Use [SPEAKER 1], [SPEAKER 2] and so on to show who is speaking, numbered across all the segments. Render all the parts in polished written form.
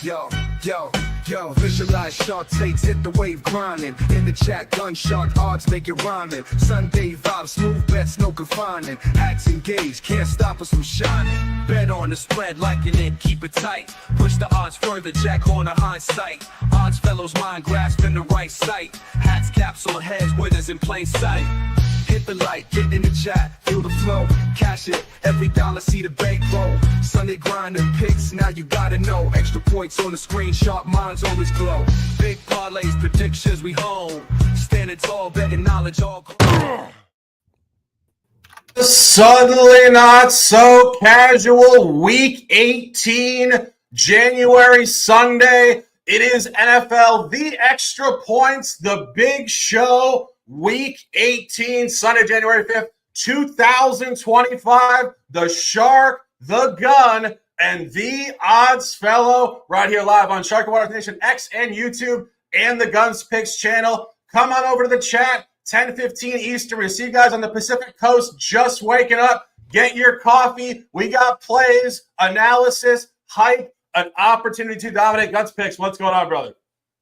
[SPEAKER 1] Yo, yo, yo, visualize shark takes, hit the wave grinding. In the chat, gun shark odds make it rhyming. Sunday vibes, smooth bets, no confining. Hats engaged, can't stop us from shining. Bet on the spread, liking it, keep it tight. Push the odds further, jack on a hindsight. Odds fellows mind grasping the right sight. Hats, caps on heads, winners in plain sight. Hit the light, get in the chat, feel the flow, cash it, every dollar see the bank roll. Sunday grinding picks, now you gotta know. Extra points on the screen, sharp minds always glow. Big parlays, predictions we hold. Standing tall, betting knowledge all.
[SPEAKER 2] Suddenly not so casual, week 18, January Sunday. It is NFL, the extra points, the big show. Week 18, Sunday, January 5th, 2025. The Shark, the Gun, and the Odds Fellow right here live on Shark and Water Nation X and YouTube and the Guns Picks channel. Come on over to the chat, 10:15 Eastern. We see you guys on the Pacific Coast just waking up. Get your coffee. We got plays, analysis, hype, an opportunity to dominate. Guns Picks. What's going on, brother?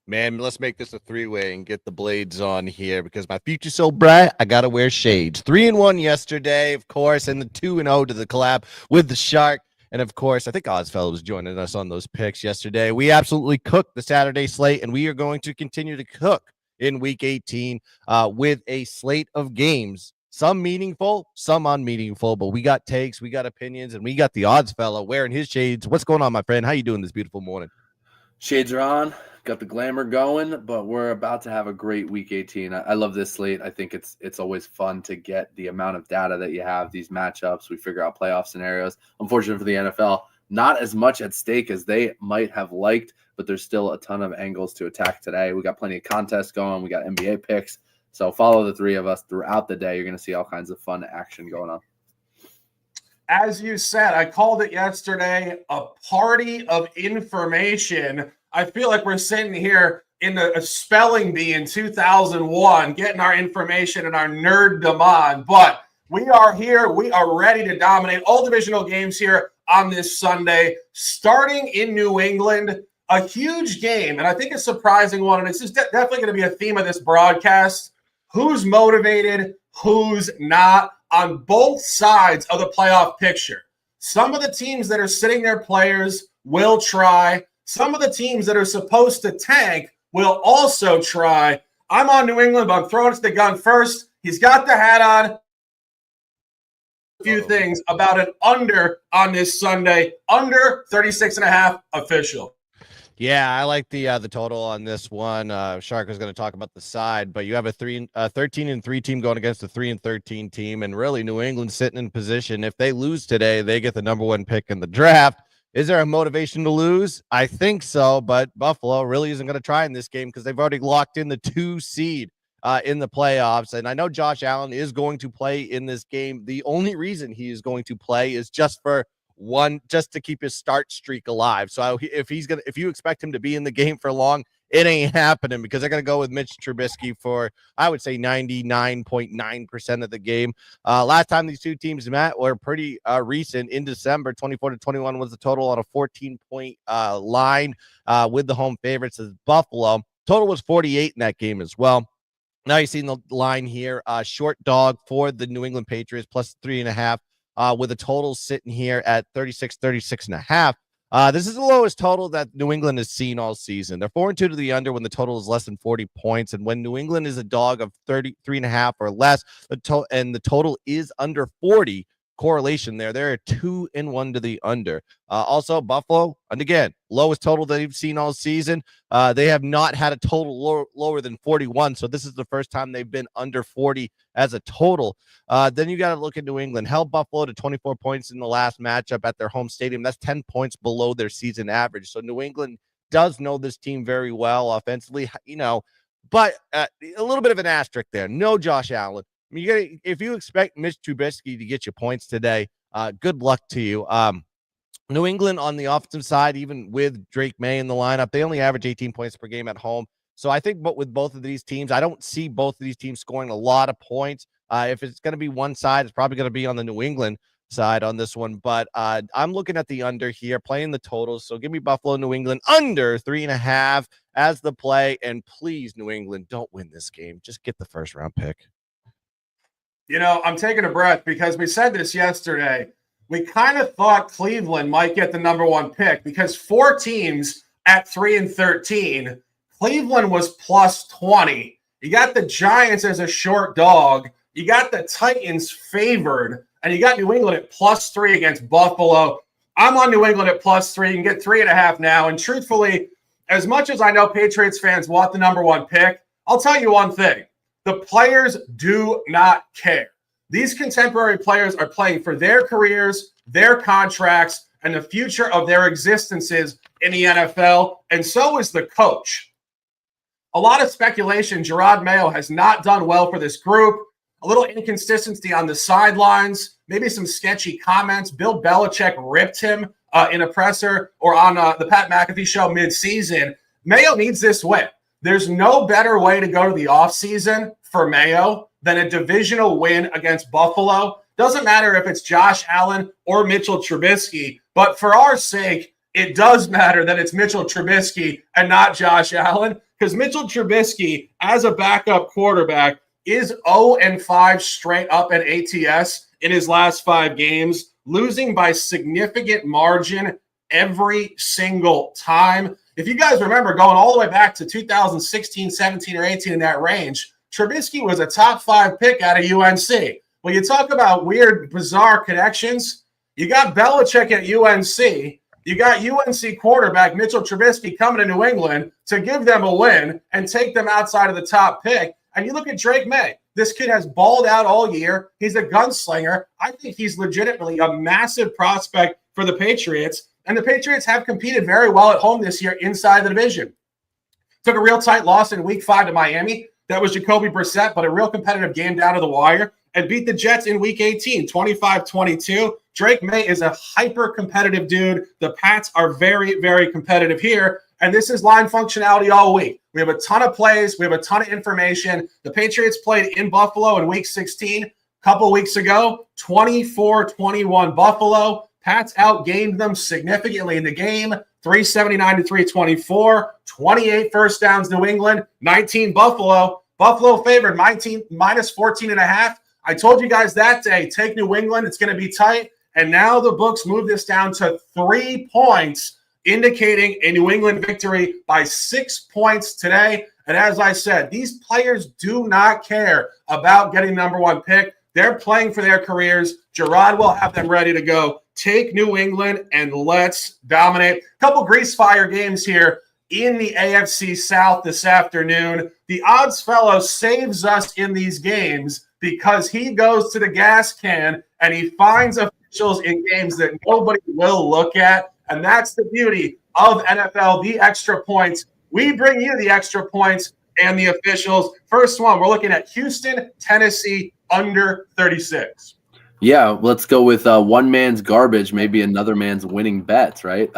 [SPEAKER 3] Man, let's make this a three-way and get the blades on here because my future's so bright, I got to wear shades. 3-1 yesterday, of course, and the 2-0 to the collab with the Shark. And, of course, I think Ozfellow was joining us on those picks yesterday. We absolutely cooked the Saturday slate, and we are going to continue to cook in Week 18 with a slate of games. Some meaningful, some unmeaningful, but we got takes, we got opinions, and we got the Ozfellow wearing his shades. What's going on, my friend? How you doing this beautiful morning?
[SPEAKER 4] Shades are on. Got the glamour going, but we're about to have a great week 18. I love this slate. I think it's always fun to get the amount of data that you have, these matchups. We figure out playoff scenarios. Unfortunately for the NFL, not as much at stake as they might have liked, but there's still a ton of angles to attack today. We got plenty of contests going. We got NBA picks. So follow the three of us throughout the day. You're going to see all kinds of fun action going on.
[SPEAKER 2] As you said, I called it yesterday, a party of information. I feel like we're sitting here in a spelling bee in 2001, getting our information and our nerddom on. But we are here. We are ready to dominate all divisional games here on this Sunday, starting in New England. A huge game, and I think a surprising one, and it's just definitely going to be a theme of this broadcast. Who's motivated, who's not on both sides of the playoff picture. Some of the teams that are sitting their players will try. Some of the teams that are supposed to tank will also try. I'm on New England, but I'm throwing it to the Gun first. He's got the hat on. A few things about an under on this Sunday. Under 36.5 official.
[SPEAKER 3] Yeah, I like the total on this one. Shark was going to talk about the side, but you have a 13-3 team going against a 3-13 team, and really New England sitting in position. If they lose today, they get the number one pick in the draft. Is there a motivation to lose? I think so, but Buffalo really isn't going to try in this game because they've already locked in the 2 seed in the playoffs. And I know Josh Allen is going to play in this game. The only reason he is going to play is just to keep his start streak alive. So if you expect him to be in the game for long, it ain't happening because they're going to go with Mitch Trubisky for, I would say, 99.9% of the game. Last time these two teams met were pretty recent in December. 24-21 was the total on a 14-point line with the home favorites as Buffalo. Total was 48 in that game as well. Now you've seen the line here, short dog for the New England Patriots plus 3.5 with a total sitting here at 36.5. This is the lowest total that New England has seen all season. They're 4-2 to the under when the total is less than 40 points. And when New England is a dog of 33.5 or less, the total is under 40, correlation there. They're 2-1 to the under. Also, Buffalo, and again, lowest total they've seen all season. They have not had a total lower than 41. So this is the first time they've been under 40 as a total. Then you got to look at New England. Held Buffalo to 24 points in the last matchup at their home stadium. That's 10 points below their season average. So New England does know this team very well offensively, but a little bit of an asterisk there. No Josh Allen. I mean, if you expect Mitch Trubisky to get you points today, good luck to you. New England on the offensive side, even with Drake May in the lineup, they only average 18 points per game at home. So I think with both of these teams, I don't see both of these teams scoring a lot of points. If it's going to be one side, it's probably going to be on the New England. side on this one, but I'm looking at the under here, playing the totals. So give me Buffalo, New England under 3.5 as the play. And please, New England, don't win this game. Just get the first round pick.
[SPEAKER 2] You know, I'm taking a breath because we said this yesterday. We kind of thought Cleveland might get the number one pick because 4 teams at 3-13, Cleveland was plus 20. You got the Giants as a short dog. You got the Titans favored, and you got New England at plus 3 against Buffalo. I'm on New England at plus 3. You can get 3.5 now. And truthfully, as much as I know Patriots fans want the number one pick, I'll tell you one thing. The players do not care. These contemporary players are playing for their careers, their contracts, and the future of their existences in the NFL, and so is the coach. A lot of speculation. Gerard Mayo has not done well for this group. A little inconsistency on the sidelines, maybe some sketchy comments. Bill Belichick ripped him in a presser or on the Pat McAfee show mid-season. Mayo needs this win. There's no better way to go to the offseason for Mayo than a divisional win against Buffalo. Doesn't matter if it's Josh Allen or Mitchell Trubisky, but for our sake, it does matter that it's Mitchell Trubisky and not Josh Allen, because Mitchell Trubisky, as a backup quarterback, is 0-5 straight up at ATS in his last 5 games, losing by significant margin every single time. If you guys remember going all the way back to 2016, 17, or 18 in that range, Trubisky was a top 5 pick out of UNC. When you talk about weird, bizarre connections, you got Belichick at UNC. You got UNC quarterback Mitchell Trubisky coming to New England to give them a win and take them outside of the top pick. And you look at Drake May. This kid has balled out all year. He's a gunslinger. I think he's legitimately a massive prospect for the Patriots. And the Patriots have competed very well at home this year inside the division. Took a real tight loss in Week 5 to Miami. That was Jacoby Brissett, but a real competitive game down to the wire. And beat the Jets in Week 18, 25-22. Drake May is a hyper-competitive dude. The Pats are very, very competitive here. And this is line functionality all week. We have a ton of plays. We have a ton of information. The Patriots played in Buffalo in Week 16 a couple weeks ago, 24-21 Buffalo. Pats outgained them significantly in the game, 379-324, 28 first downs New England, 19 Buffalo. Buffalo favored minus 14.5. I told you guys that day, take New England. It's going to be tight. And now the books move this down to 3 points, indicating a New England victory by 6 points today. And as I said, these players do not care about getting number one pick. They're playing for their careers. Gerard will have them ready to go. Take New England and let's dominate. A couple grease fire games here in the AFC South this afternoon. The odds fellow saves us in these games because he goes to the gas can and he finds officials in games that nobody will look at. And that's the beauty of NFL, the extra points. We bring you the extra points and the officials. First one, we're looking at Houston, Tennessee, under 36.
[SPEAKER 4] Yeah, let's go with one man's garbage, maybe another man's winning bets, right?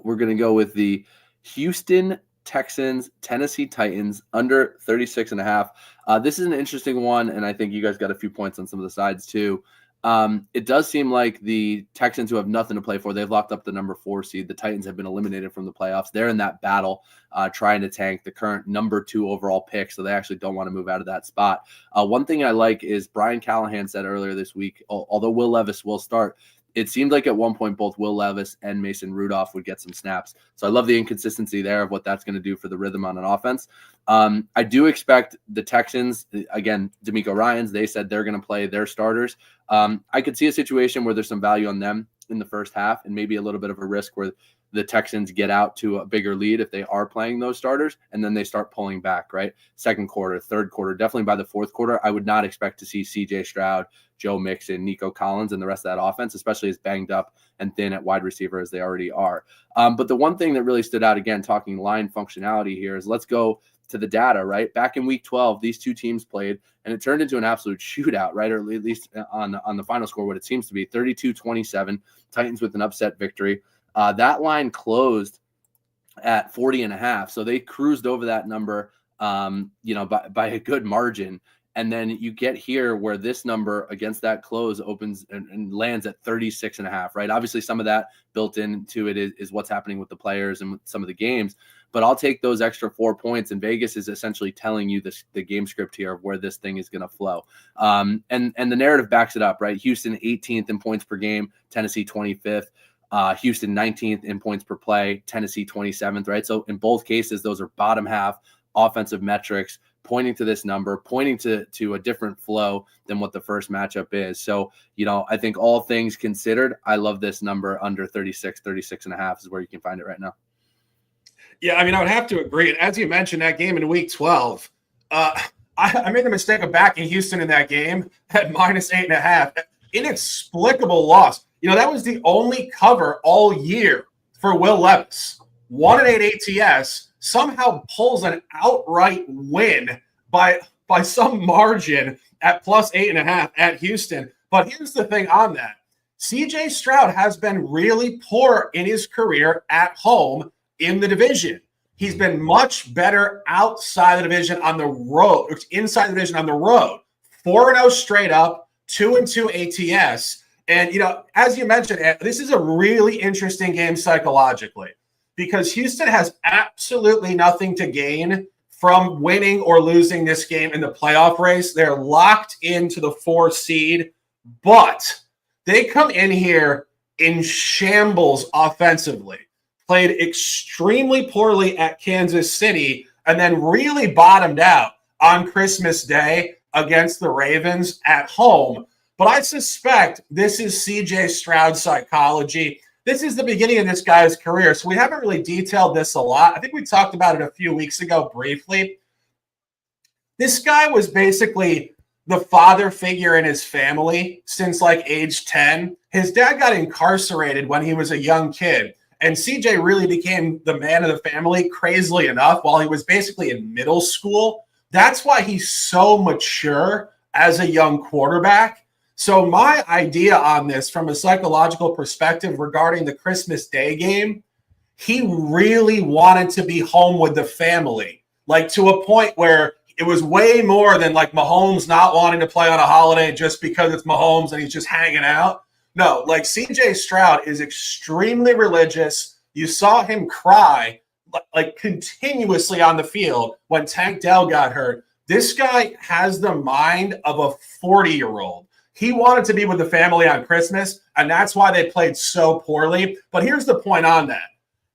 [SPEAKER 4] We're going to go with the Houston Texans, Tennessee Titans, under 36.5. This is an interesting one, and I think you guys got a few points on some of the sides too. It does seem like the Texans, who have nothing to play for, they've locked up the number 4 seed. The Titans have been eliminated from the playoffs. They're in that battle, trying to tank the current number 2 overall pick, so they actually don't want to move out of that spot. One thing I like is Brian Callahan said earlier this week, although Will Levis will start, it seemed like at one point both Will Levis and Mason Rudolph would get some snaps. So I love the inconsistency there of what that's going to do for the rhythm on an offense. I do expect the Texans, again, D'Amico Ryans, they said they're going to play their starters. I could see a situation where there's some value on them in the first half and maybe a little bit of a risk where the Texans get out to a bigger lead if they are playing those starters, and then they start pulling back, right? Second quarter, third quarter, definitely by the fourth quarter, I would not expect to see CJ Stroud, Joe Mixon, Nico Collins, and the rest of that offense, especially as banged up and thin at wide receiver as they already are. But the one thing that really stood out, again, talking line functionality here, is let's go to the data, right? Back in week 12, these two teams played, and it turned into an absolute shootout, right? Or at least on the final score, what it seems to be, 32-27, Titans with an upset victory. That line closed at 40.5. So they cruised over that number, by a good margin. And then you get here where this number against that close opens and lands at 36.5, right? Obviously, some of that built into it is what's happening with the players and with some of the games. But I'll take those extra 4 points, and Vegas is essentially telling you the game script here of where this thing is going to flow. And the narrative backs it up, right? Houston 18th in points per game, Tennessee 25th. Houston 19th in points per play, Tennessee 27th, right? So in both cases, those are bottom half offensive metrics pointing to this number, pointing to a different flow than what the first matchup is. So, I think all things considered, I love this number under 36.5 is where you can find it right now.
[SPEAKER 2] Yeah, I mean, I would have to agree. And as you mentioned, that game in week 12, I made the mistake of backing Houston in that game at -8.5. Inexplicable loss. That was the only cover all year for Will Levis. 1-8 ATS. Somehow pulls an outright win by some margin at +8.5 at Houston. But here's the thing on that. CJ Stroud has been really poor in his career at home in the division. He's been much better outside the division on the road, inside the division on the road. 4-0 straight up, 2-2 ATS. And, as you mentioned, this is a really interesting game psychologically, because Houston has absolutely nothing to gain from winning or losing this game in the playoff race. They're locked into the 4 seed, but they come in here in shambles offensively, played extremely poorly at Kansas City, and then really bottomed out on Christmas Day against the Ravens at home. But I suspect this is CJ Stroud psychology. This is the beginning of this guy's career, so we haven't really detailed this a lot. I think we talked about it a few weeks ago briefly. This guy was basically the father figure in his family since like age 10. His dad got incarcerated when he was a young kid, and CJ really became the man of the family, crazily enough, while he was basically in middle school. That's why he's so mature as a young quarterback. So my idea on this from a psychological perspective regarding the Christmas Day game, he really wanted to be home with the family, like to a point where it was way more than like Mahomes not wanting to play on a holiday just because it's Mahomes and he's just hanging out. No, like CJ Stroud is extremely religious. You saw him cry like continuously on the field when Tank Dell got hurt. This guy has the mind of a 40-year-old. He wanted to be with the family on Christmas, and that's why they played so poorly. But here's the point on that.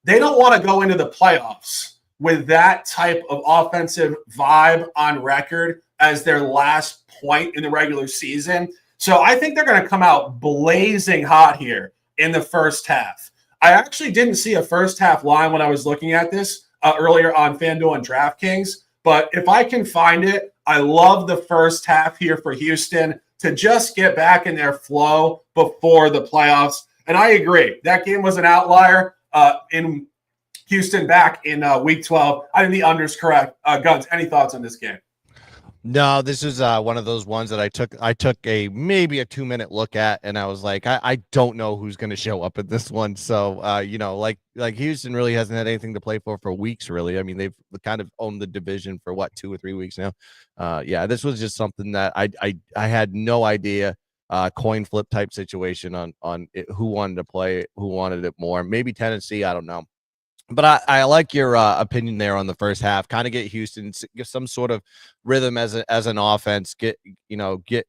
[SPEAKER 2] They don't want to go into the playoffs with that type of offensive vibe on record as their last point in the regular season. So I think they're going to come out blazing hot here in the first half. I actually didn't see a first half line when I was looking at this earlier on FanDuel and DraftKings. But if I can find it, I love the first half here for Houston to just get back in their flow before the playoffs. And I agree. That game was an outlier in Houston back in week 12. I think the under's correct. Guns, any thoughts on this game?
[SPEAKER 3] No, this is one of those ones that I took maybe a 2-minute look at, and I was like, I don't know who's going to show up in this one. So, like Houston really hasn't had anything to play for weeks, really. I mean, they've kind of owned the division for 2 or 3 weeks now. This was just something that I had no idea. Coin flip type situation on it, who wanted to play, who wanted it more. Maybe Tennessee, I don't know. But I like your opinion there on the first half. Kind of get Houston get some sort of rhythm as an offense.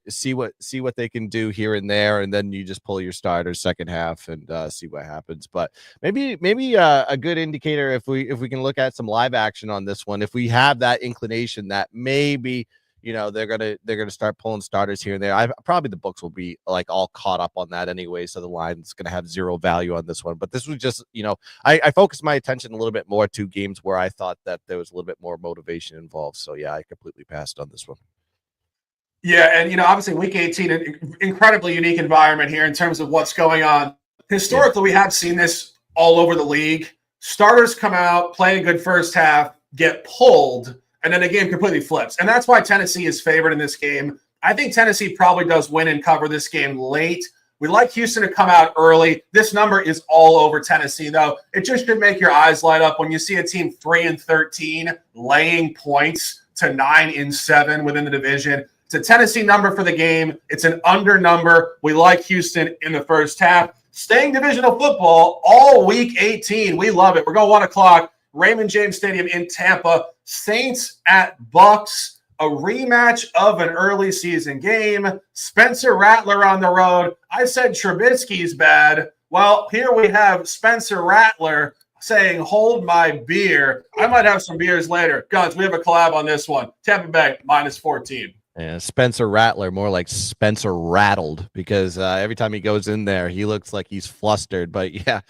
[SPEAKER 3] See what they can do here and there, and then you just pull your starters second half and see what happens. But maybe a good indicator if we can look at some live action on this one. If we have that inclination that maybe they're gonna start pulling starters here and there. Probably the books will be like all caught up on that anyway, so the line's gonna have zero value on this one. But this was just, I focused my attention a little bit more to games where I thought that there was a little bit more motivation involved. So yeah, I completely passed on this one.
[SPEAKER 2] Yeah, and obviously week 18, an incredibly unique environment here in terms of what's going on. Historically, we have seen this all over the league. Starters come out, play a good first half, get pulled, and then the game completely flips. And that's why Tennessee is favored in this game. I think Tennessee probably does win and cover this game late. We like Houston to come out early. This number is all over Tennessee, though. It just should make your eyes light up when you see a team 3-13 laying points to 9-7 within the division. It's a Tennessee number for the game. It's an under number. We like Houston in the first half. Staying divisional football all week 18. We love it. We're going 1 o'clock. Raymond James Stadium in Tampa. Saints at Bucks. A rematch of an early season game. Spencer Rattler on the road. I said Trubisky's bad. Well, here we have Spencer Rattler saying, hold my beer. I might have some beers later. Guns, we have a collab on this one. Tampa Bay, -14.
[SPEAKER 3] Yeah, Spencer Rattler, more like Spencer Rattled, because every time he goes in there, he looks like he's flustered. But yeah,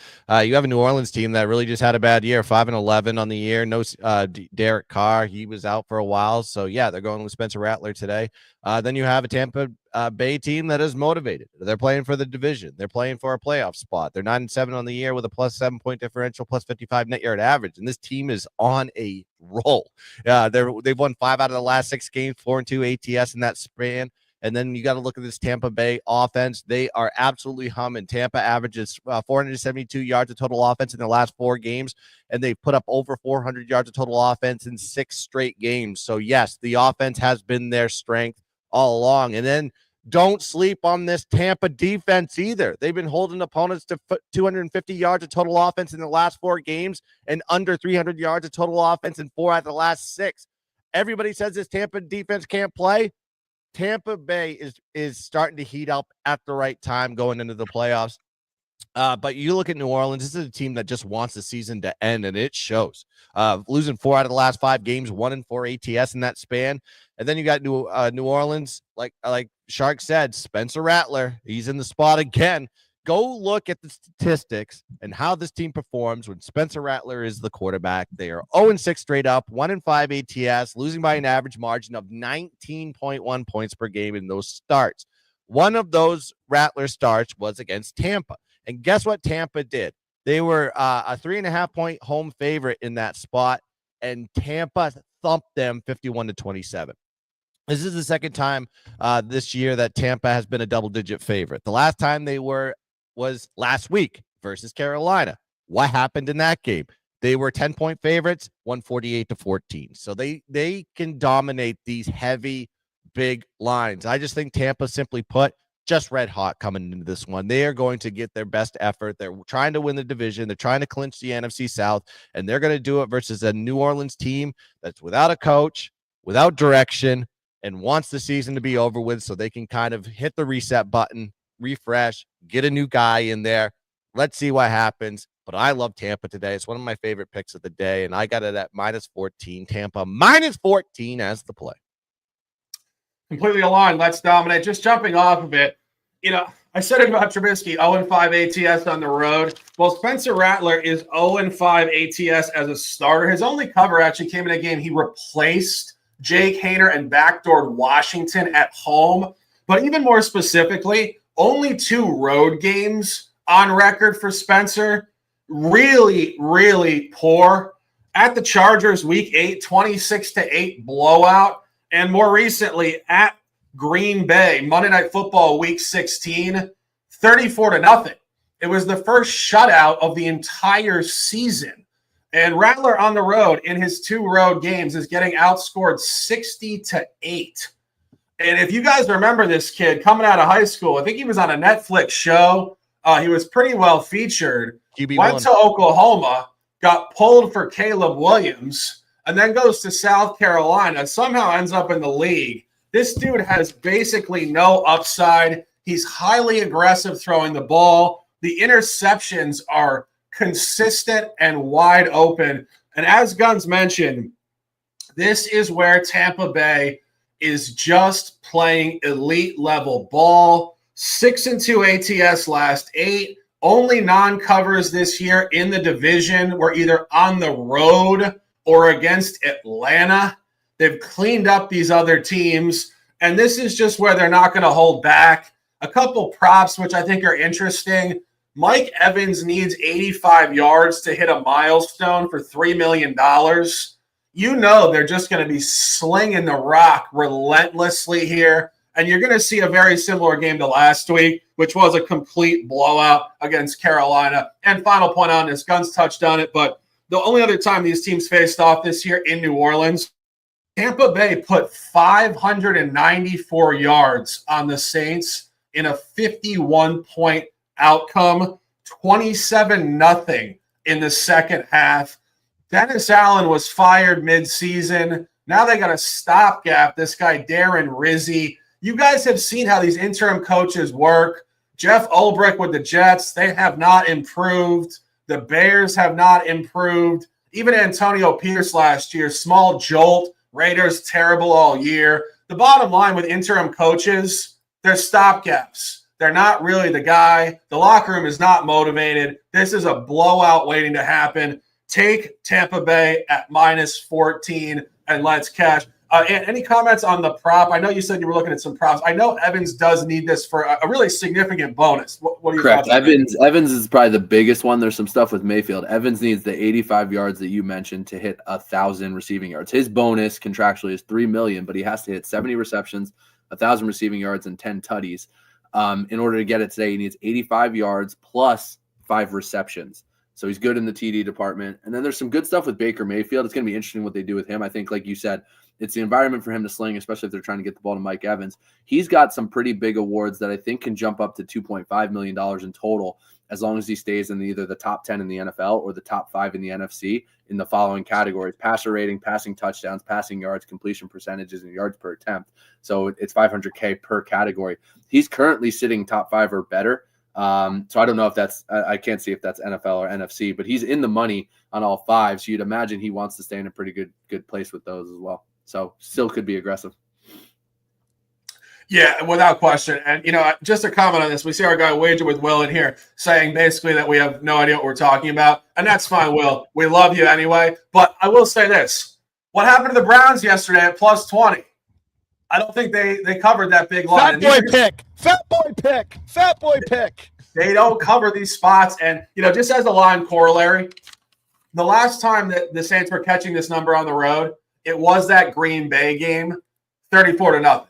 [SPEAKER 3] you have a New Orleans team that really just had a bad year, 5-11 on the year. No Derek Carr, he was out for a while. So yeah, they're going with Spencer Rattler today. Then you have a Tampa Bay team that is motivated. They're playing for the division. They're playing for a playoff spot. They're 9-7 on the year with a +7 point differential, +55 net yard average. And this team is on a roll. They've won 5 out of the last 6 games, 4-2 ATS in that span. And then you got to look at this Tampa Bay offense. They are absolutely humming. Tampa averages 472 yards of total offense in their last 4 games, and they put up over 400 yards of total offense in 6 straight games. So yes, the offense has been their strength all along. And then don't sleep on this Tampa defense either. They've been holding opponents to 250 yards of total offense in the last 4 games and under 300 yards of total offense in 4 out of the last 6. Everybody says this Tampa defense can't play. Tampa Bay is starting to heat up at the right time going into the playoffs. But you look at New Orleans, this is a team that just wants the season to end, and it shows. Losing 4 out of the last 5 games, 1-4 ATS in that span. And then you got New Orleans, like Shark said, Spencer Rattler, he's in the spot again. Go look at the statistics and how this team performs when Spencer Rattler is the quarterback. They are 0-6 straight up, 1-5 ATS, losing by an average margin of 19.1 points per game in those starts. One of those Rattler starts was against Tampa. And guess what Tampa did? They were a 3.5-point home favorite in that spot, and Tampa thumped them 51-27. This is the second time this year that Tampa has been a double-digit favorite. The last time they were was last week versus Carolina. What happened in that game? They were 10-point favorites, 148-14. So they can dominate these heavy, big lines. I just think Tampa, simply put, just red hot coming into this one. They are going to get their best effort. They're trying to win the division. They're trying to clinch the NFC South, and they're going to do it versus a New Orleans team that's without a coach, without direction, and wants the season to be over with so they can kind of hit the reset button, refresh, get a new guy in there. Let's see what happens. But I love Tampa today. It's one of my favorite picks of the day, and I got it at -14. Tampa -14 as the play.
[SPEAKER 2] Completely aligned. Let's dominate. Just jumping off of it, I said it about Trubisky, 0-5 ATS on the road. Well, Spencer Rattler is 0-5 ATS as a starter. His only cover actually came in a game he replaced Jake Haener and backdoored Washington at home. But even more specifically, only 2 road games on record for Spencer. Really, really poor. At the Chargers, week 8, 26-8 blowout. And more recently, at Green Bay, Monday Night Football, week 16, 34-0. It was the first shutout of the entire season. And Rattler on the road in his 2 road games is getting outscored 60-8. And if you guys remember this kid coming out of high school, I think he was on a Netflix show. He was pretty well featured.
[SPEAKER 3] QB1.
[SPEAKER 2] Went to Oklahoma, got pulled for Caleb Williams, and then goes to South Carolina, somehow ends up in the league. This dude has basically no upside. He's highly aggressive throwing the ball. The interceptions are consistent and wide open. And as Guns mentioned, this is where Tampa Bay is just playing elite level ball. 6-2 ATS last 8. Only non-covers this year in the division were either on the road or against Atlanta. They've cleaned up these other teams, and this is just where they're not going to hold back. A couple props, which I think are interesting. Mike Evans needs 85 yards to hit a milestone for $3 million. You know they're just going to be slinging the rock relentlessly here, and you're going to see a very similar game to last week, which was a complete blowout against Carolina. And final point on this, Guns touched on it, but the only other time these teams faced off this year in New Orleans Tampa Bay put 594 yards on the Saints in a 51-point outcome, 27-0 in the second half. Dennis Allen was fired mid-season. Now they got a stopgap. This guy, Darren Rizzi. You guys have seen how these interim coaches work. Jeff Ulbrich with the Jets, they have not improved. The Bears have not improved. Even Antonio Pierce last year, small jolt. Raiders terrible all year. The bottom line with interim coaches, they're stopgaps. They're not really the guy. The locker room is not motivated. This is a blowout waiting to happen. Take Tampa Bay at -14 and let's cash. Any comments on the prop? I know you said you were looking at some props. I know Evans does need this for a really significant bonus. What are your
[SPEAKER 4] Correct.
[SPEAKER 2] thoughts?
[SPEAKER 4] Evans is probably the biggest one. There's some stuff with Mayfield. Evans needs the 85 yards that you mentioned to hit 1,000 receiving yards. His bonus contractually is $3 million, but he has to hit 70 receptions, 1,000 receiving yards, and 10 tutties. In order to get it today, he needs 85 yards plus 5 receptions. So he's good in the TD department. And then there's some good stuff with Baker Mayfield. It's going to be interesting what they do with him. I think, like you said, it's the environment for him to sling, especially if they're trying to get the ball to Mike Evans. He's got some pretty big awards that I think can jump up to $2.5 million in total as long as he stays in either the top 10 in the NFL or the top 5 in the NFC in the following categories: passer rating, passing touchdowns, passing yards, completion percentages, and yards per attempt. So it's $500K per category. He's currently sitting top 5 or better. So I don't know if that's, I can't see if that's NFL or NFC, but he's in the money on all 5. So you'd imagine he wants to stay in a pretty good place with those as well. So still could be aggressive.
[SPEAKER 2] Yeah, without question. And, just a comment on this. We see our guy Wager with Will in here saying basically that we have no idea what we're talking about. And that's fine, Will. We love you anyway. But I will say this. What happened to the Browns yesterday at +20? I don't think they covered that big line.
[SPEAKER 3] Fat boy pick.
[SPEAKER 2] They don't cover these spots. And, just as a line corollary, the last time that the Saints were catching this number on the road, it was that Green Bay game, 34-0.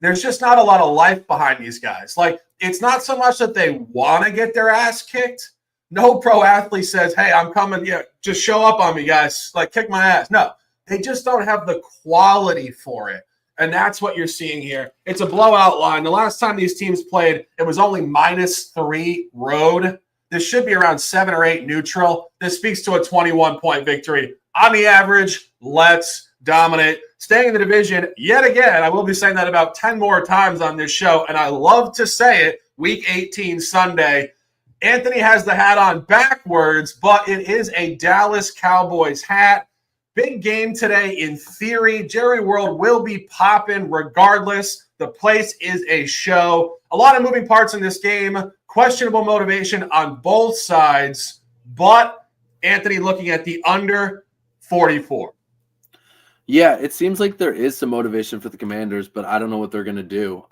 [SPEAKER 2] There's just not a lot of life behind these guys. Like, it's not so much that they want to get their ass kicked. No pro athlete says, hey, I'm coming. Yeah, just show up on me, guys. Like, kick my ass. No, they just don't have the quality for it. And that's what you're seeing here. It's a blowout line. The last time these teams played, it was only -3 road. This should be around 7 or 8 neutral. This speaks to a 21-point victory. On the average, let's dominate. Staying in the division yet again. I will be saying that about 10 more times on this show, and I love to say it. Week 18 Sunday. Anthony has the hat on backwards, but it is a Dallas Cowboys hat. Big game today in theory. Jerry World will be popping regardless. The place is a show. A lot of moving parts in this game. Questionable motivation on both sides, but Anthony looking at the under 44.
[SPEAKER 4] Yeah, it seems like there is some motivation for the Commanders, but I don't know what they're going to do.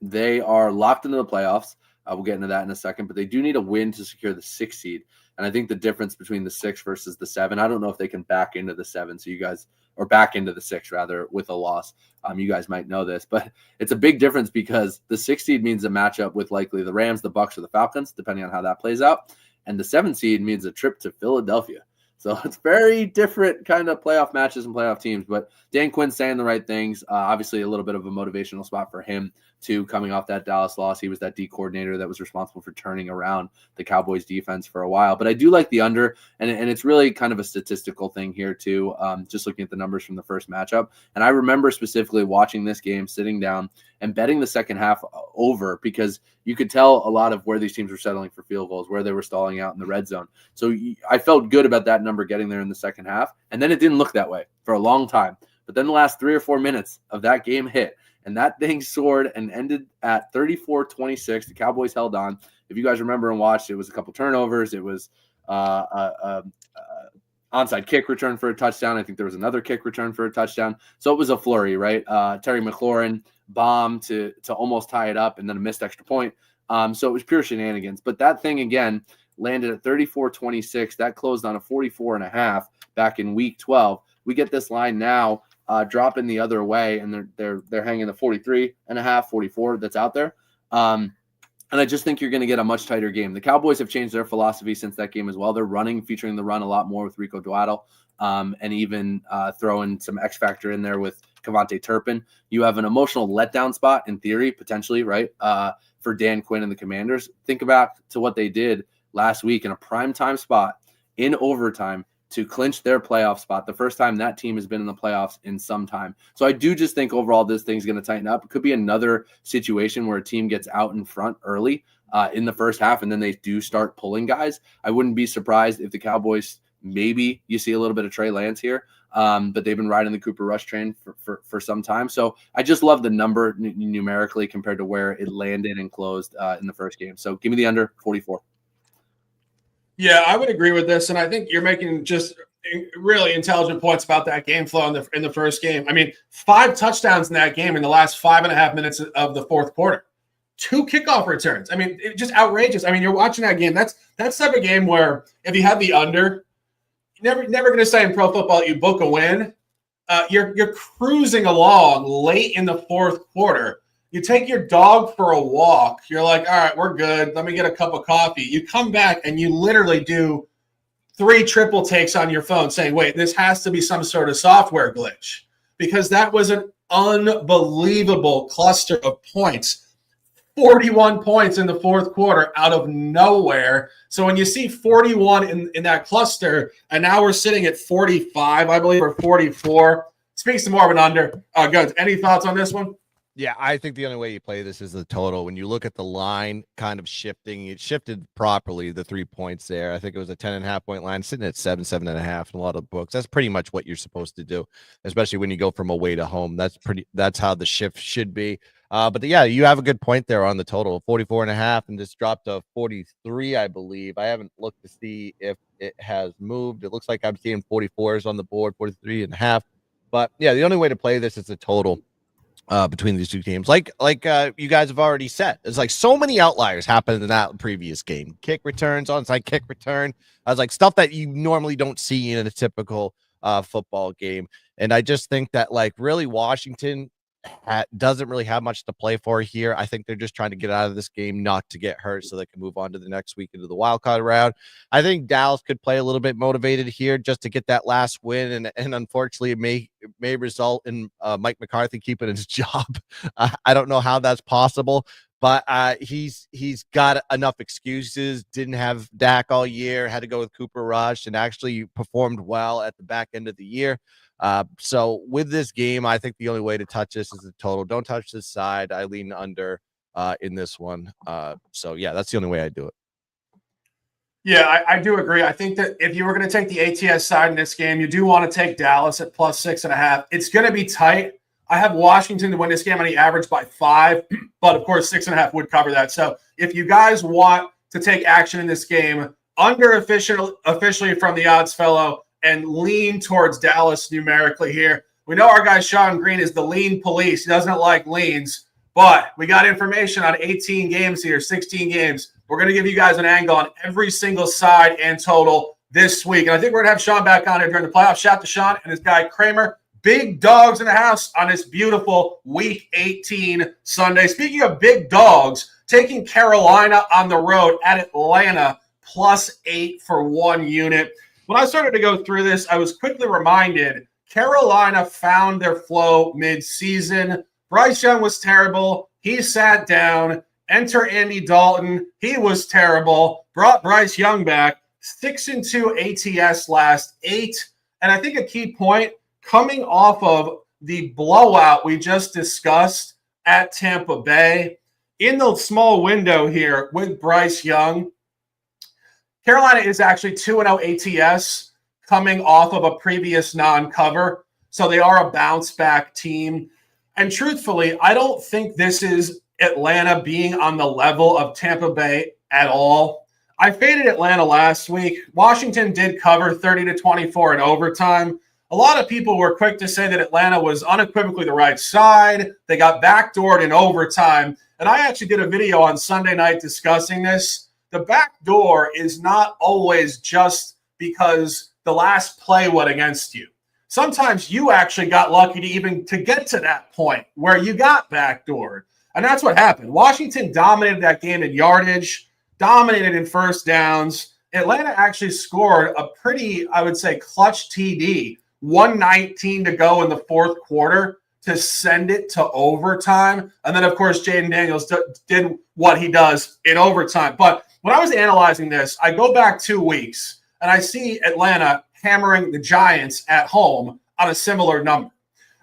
[SPEAKER 4] They are locked into the playoffs. We'll get into that in a second, but they do need a win to secure the 6th seed. And I think the difference between the 6 versus the 7, I don't know if they can back into the 7. So you guys, or back into the 6 rather, with a loss. You guys might know this, but it's a big difference because the 6th seed means a matchup with likely the Rams, the Bucs, or the Falcons, depending on how that plays out. And the 7th seed means a trip to Philadelphia. So it's very different kind of playoff matches and playoff teams. But Dan Quinn's saying the right things. Obviously, a little bit of a motivational spot for him, too, coming off that Dallas loss. He was that D coordinator that was responsible for turning around the Cowboys defense for a while. But I do like the under, and it's really kind of a statistical thing here, too, just looking at the numbers from the first matchup. And I remember specifically watching this game, sitting down, and betting the second half over because you could tell a lot of where these teams were settling for field goals, where they were stalling out in the red zone. So I felt good about that number getting there in the second half. And then it didn't look that way for a long time. But then the last 3 or 4 minutes of that game hit, and that thing soared and ended at 34-26. The Cowboys held on. If you guys remember and watched, it was a couple turnovers. It was onside kick return for a touchdown. I think there was another kick return for a touchdown. So it was a flurry, right? Terry McLaurin bomb to almost tie it up, and then a missed extra point. So it was pure shenanigans. But that thing, again, landed at 34-26. That closed on a 44.5 back in week 12. We get this line now dropping the other way, and they're hanging the 43.5, 44 that's out there. And I just think you're going to get a much tighter game. The Cowboys have changed their philosophy since that game as well. They're featuring the run a lot more with Rico Dowdle. and even throw in some X factor in there with Kevontae Turpin. You have an emotional letdown spot in theory, potentially, right? For Dan Quinn and the Commanders. Think back to what they did last week in a primetime spot in overtime to clinch their playoff spot. The first time that team has been in the playoffs in some time. So I do just think overall this thing's going to tighten up. It could be another situation where a team gets out in front early in the first half, and then they do start pulling guys. I wouldn't be surprised if the Cowboys, maybe you see a little bit of Trey Lance here, but they've been riding the Cooper Rush train for some time. So I just love the number numerically compared to where it landed and closed in the first game. So give me the under 44.
[SPEAKER 2] Yeah, I would agree with this, and I think you're making just really intelligent points about that game flow in the first game. I mean, 5 touchdowns in that game in the last 5.5 minutes of the fourth quarter. 2 kickoff returns. I mean, it's just outrageous. I mean, you're watching that game. That's type of game where if you had the under, you're never going to say in pro football you book a win. You're cruising along late in the fourth quarter. You take your dog for a walk. You're like, all right, we're good. Let me get a cup of coffee. You come back and you literally do 3 triple takes on your phone saying, wait, this has to be some sort of software glitch, because that was an unbelievable cluster of points. 41 points in the fourth quarter out of nowhere. So when you see 41 in that cluster, and now we're sitting at 45, I believe, or 44, speaks to more of an under. Good. Any thoughts on this one?
[SPEAKER 3] Yeah, I think the only way you play this is the total. When you look at the line kind of shifting, it shifted properly, the 3 points there. I think it was a 10.5 point line sitting at 7.5 in a lot of books. That's pretty much what you're supposed to do, especially when you go from away to home. That's how the shift should be. But yeah, you have a good point there on the total, 44.5, and this dropped to 43, I believe. I haven't looked to see if it has moved. It looks like I'm seeing 44s on the board, 43.5. But yeah, the only way to play this is the total. Between these two teams, like you guys have already said, it's like so many outliers happened in that previous game. Kick returns, onside kick return. I was like stuff that you normally don't see in a typical football game. And I just think that like really Washington doesn't really have much to play for here. I think they're just trying to get out of this game, not to get hurt, so they can move on to the next week into the wild card round. I think Dallas could play a little bit motivated here just to get that last win, and unfortunately, it may result in Mike McCarthy keeping his job. I don't know how that's possible, but he's got enough excuses. Didn't have Dak all year, had to go with Cooper Rush, and actually performed well at the back end of the year. So with this game, I think the only way to touch this is the total. Don't touch this side. I lean under in this one. So yeah, that's the only way I do it.
[SPEAKER 2] Yeah, I do agree. I think that if you were going to take the ATS side in this game, you do want to take Dallas at +6.5. It's going to be tight. I have Washington to win this game on the average by 5, but of course 6.5 would cover that. So if you guys want to take action in this game, under officially from the odds fellow, and lean towards Dallas numerically here. We know our guy Sean Green is the lean police. He doesn't like leans, but we got information on 18 games here, 16 games. We're going to give you guys an angle on every single side and total this week. And I think we're going to have Sean back on here during the playoffs. Shout out to Sean and his guy Kramer. Big dogs in the house on this beautiful Week 18 Sunday. Speaking of big dogs, taking Carolina on the road at Atlanta, +8 for 1 unit. When I started to go through this, I was quickly reminded Carolina found their flow mid-season. Bryce Young was terrible. He sat down. Enter Andy Dalton. He was terrible. Brought Bryce Young back. 6-2 ATS last 8. And I think a key point, coming off of the blowout we just discussed at Tampa Bay, in the small window here with Bryce Young, Carolina is actually 2-0 ATS coming off of a previous non-cover. So they are a bounce-back team. And truthfully, I don't think this is Atlanta being on the level of Tampa Bay at all. I faded Atlanta last week. Washington did cover 30-24 in overtime. A lot of people were quick to say that Atlanta was unequivocally the right side. They got backdoored in overtime. And I actually did a video on Sunday night discussing this. The back door is not always just because the last play went against you. Sometimes you actually got lucky to get to that point where you got backdoored. And that's what happened. Washington dominated that game in yardage, dominated in first downs, Atlanta actually scored a pretty, I would say, clutch TD, 119 to go in the fourth quarter to send it to overtime. And then, of course, Jaden Daniels did what he does in overtime. But when I was analyzing this, I go back 2 weeks and I see Atlanta hammering the Giants at home on a similar number.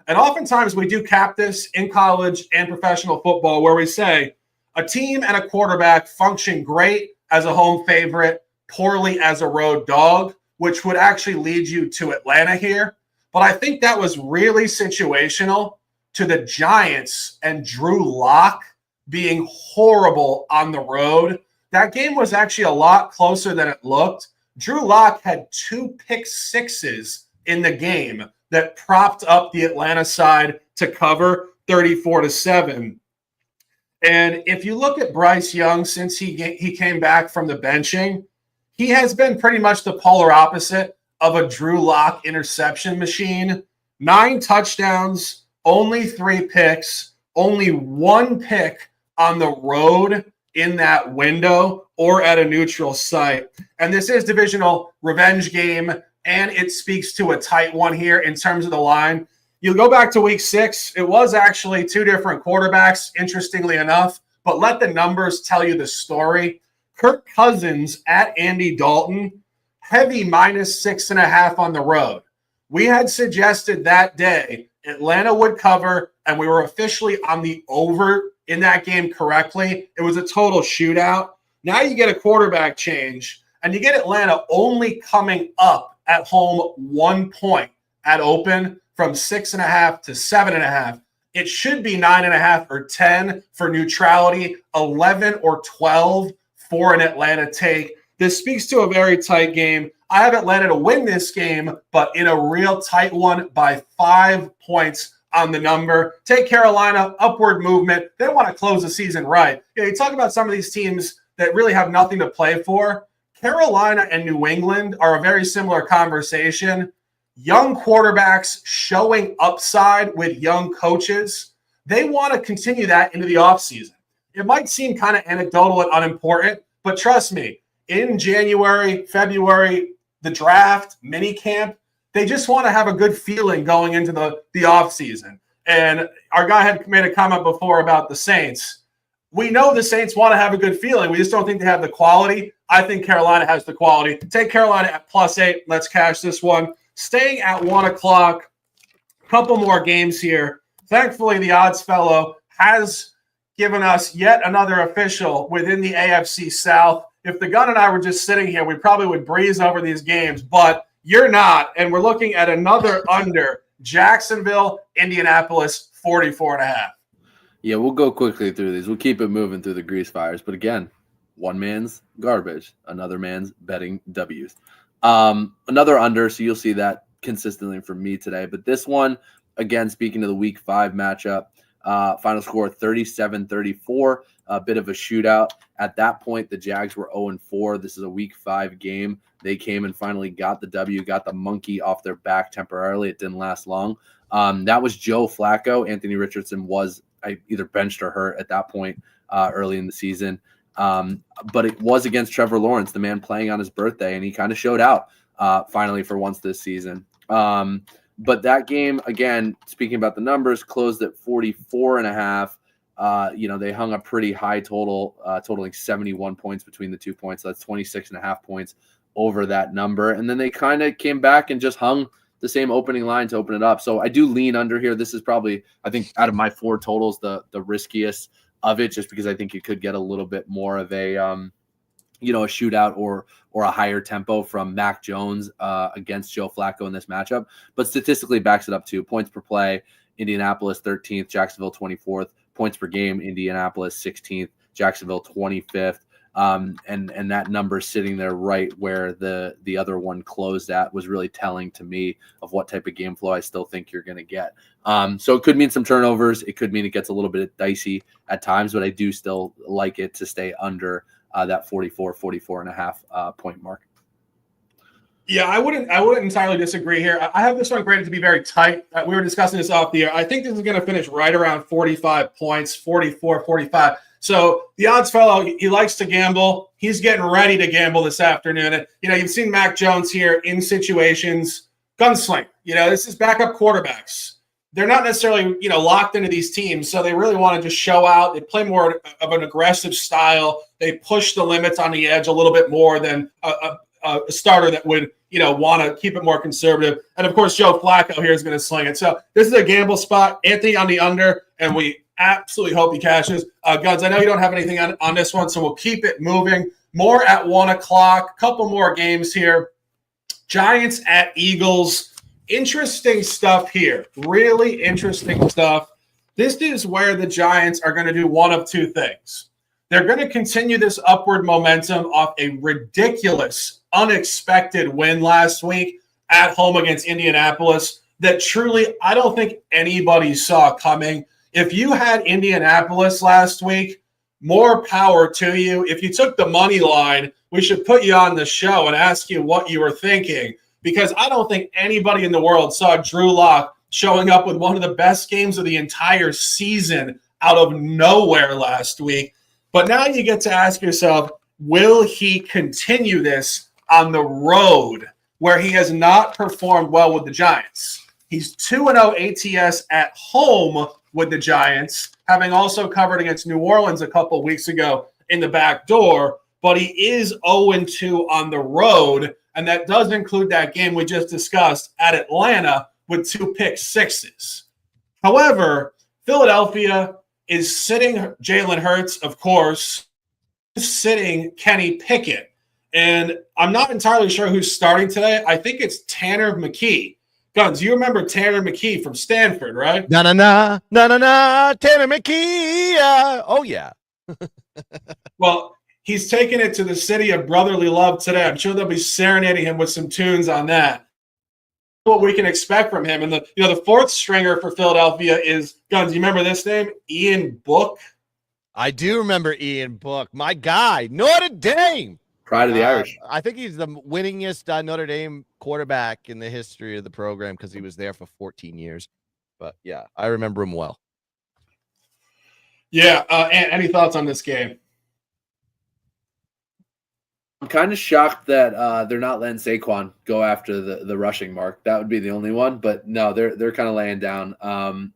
[SPEAKER 2] And oftentimes we do cap this in college and professional football where we say a team and a quarterback function great as a home favorite, poorly as a road dog, which would actually lead you to Atlanta here. But I think that was really situational to the Giants and Drew Lock being horrible on the road. That game was actually a lot closer than it looked. Drew Lock had 2 pick sixes in the game that propped up the Atlanta side to cover 34-7. And if you look at Bryce Young since he came back from the benching, he has been pretty much the polar opposite of a Drew Lock interception machine. 9 touchdowns, only 3 picks, only 1 pick on the road in that window or at a neutral site. And this is divisional revenge game, and it speaks to a tight one here in terms of the line. You go back to week 6, it was actually 2 different quarterbacks, interestingly enough, but let the numbers tell you the story. Kirk Cousins at Andy Dalton, heavy -6.5 on the road. We had suggested that day Atlanta would cover, and we were officially on the over in that game correctly. It was a total shootout. Now you get a quarterback change, and you get Atlanta only coming up at home 1 point at open from 6.5 to 7.5. It should be 9.5 or 10 for neutrality, 11 or 12 for an Atlanta take. This speaks to a very tight game. I have Atlanta to win this game, but in a real tight one by 5 points on the number. Take Carolina, upward movement. They want to close the season right. You talk about some of these teams that really have nothing to play for. Carolina and New England are a very similar conversation. Young quarterbacks showing upside with young coaches. They want to continue that into the offseason. It might seem kind of anecdotal and unimportant, but trust me, in January, February, the draft, mini camp, they just want to have a good feeling going into the offseason. And our guy had made a comment before about the Saints. We know the Saints want to have a good feeling. We just don't think they have the quality. I think Carolina has the quality. Take Carolina at +8. Let's cash this one. Staying at 1 o'clock, a couple more games here. Thankfully, the odds fellow has given us yet another official within the AFC South. If the gun and I were just sitting here, we probably would breeze over these games, but you're not. And we're looking at another under. Jacksonville, Indianapolis, 44.5.
[SPEAKER 4] Yeah, we'll go quickly through these. We'll keep it moving through the grease fires. But again, one man's garbage, another man's betting W's. Another under, so you'll see that consistently from me today. But this one, again, speaking of the week 5 matchup, final score 37-34, a bit of a shootout. At that point, the Jags were 0-4. This is a week 5 game. They came and finally got the W, got the monkey off their back temporarily. It didn't last long. That was Joe Flacco. Anthony Richardson was either benched or hurt at that point early in the season. But it was against Trevor Lawrence, the man playing on his birthday, and he kind of showed out finally for once this season. But that game, again, speaking about the numbers, closed at 44.5. They hung a pretty high total, totaling 71 points between the 2 points. So that's 26.5 points over that number. And then they kind of came back and just hung the same opening line to open it up. So I do lean under here. This is probably, I think, out of my 4 totals, the riskiest of it, just because I think you could get a little bit more of a a shootout or a higher tempo from Mac Jones against Joe Flacco in this matchup. But statistically backs it up too. Points per play, Indianapolis 13th, Jacksonville 24th. Points per game, Indianapolis 16th, Jacksonville 25th. And that number sitting there right where the other one closed at was really telling to me of what type of game flow I still think you're going to get. So it could mean some turnovers. It could mean it gets a little bit dicey at times, but I do still like it to stay under that 44.5 point mark.
[SPEAKER 2] Yeah, I wouldn't entirely disagree here. I have this one graded to be very tight. We were discussing this off the air. I think this is going to finish right around 45 points, 44, 45. So the odds fellow, he likes to gamble. He's getting ready to gamble this afternoon. And, you've seen Mac Jones here in situations, gunsling. This is backup quarterbacks. They're not necessarily, locked into these teams. So they really want to just show out. They play more of an aggressive style. They push the limits on the edge a little bit more than a starter that would, want to keep it more conservative. And of course, Joe Flacco here is going to sling it. So this is a gamble spot. Anthony on the under, and we absolutely hope he cashes. Guns, I know you don't have anything on this one, so we'll keep it moving. More at 1 o'clock. Couple more games here. Giants at Eagles. Interesting stuff here. Really interesting stuff. This is where the Giants are going to do one of two things. They're going to continue this upward momentum off a ridiculous, unexpected win last week at home against Indianapolis that truly I don't think anybody saw coming. If you had Indianapolis last week, more power to you. If you took the money line, we should put you on the show and ask you what you were thinking, because I don't think anybody in the world saw Drew Lock showing up with one of the best games of the entire season out of nowhere last week. But now you get to ask yourself, will he continue this on the road where he has not performed well with the Giants? He's 2-0 ATS at home with the Giants, having also covered against New Orleans a couple weeks ago in the back door, but he is 0-2 on the road, and that does include that game we just discussed at Atlanta with 2 pick sixes. However, Philadelphia is sitting Jalen Hurts, of course, sitting Kenny Pickett, and I'm not entirely sure who's starting today. I think it's Tanner McKee. Guns, you remember Tanner McKee from Stanford, right?
[SPEAKER 3] Tanner McKee. Oh, yeah.
[SPEAKER 2] Well, he's taking it to the city of brotherly love today. I'm sure they'll be serenading him with some tunes on that. What we can expect from him. And the fourth stringer for Philadelphia is, Guns, you remember this name? Ian Book.
[SPEAKER 3] I do remember Ian Book. My guy, Notre Dame.
[SPEAKER 4] Pride of the Irish.
[SPEAKER 3] I think he's the winningest Notre Dame quarterback in the history of the program because he was there for 14 years. But, yeah, I remember him well.
[SPEAKER 2] Yeah. Any thoughts on this game?
[SPEAKER 4] I'm kind of shocked that they're not letting Saquon go after the rushing mark. That would be the only one. But, no, they're kind of laying down. I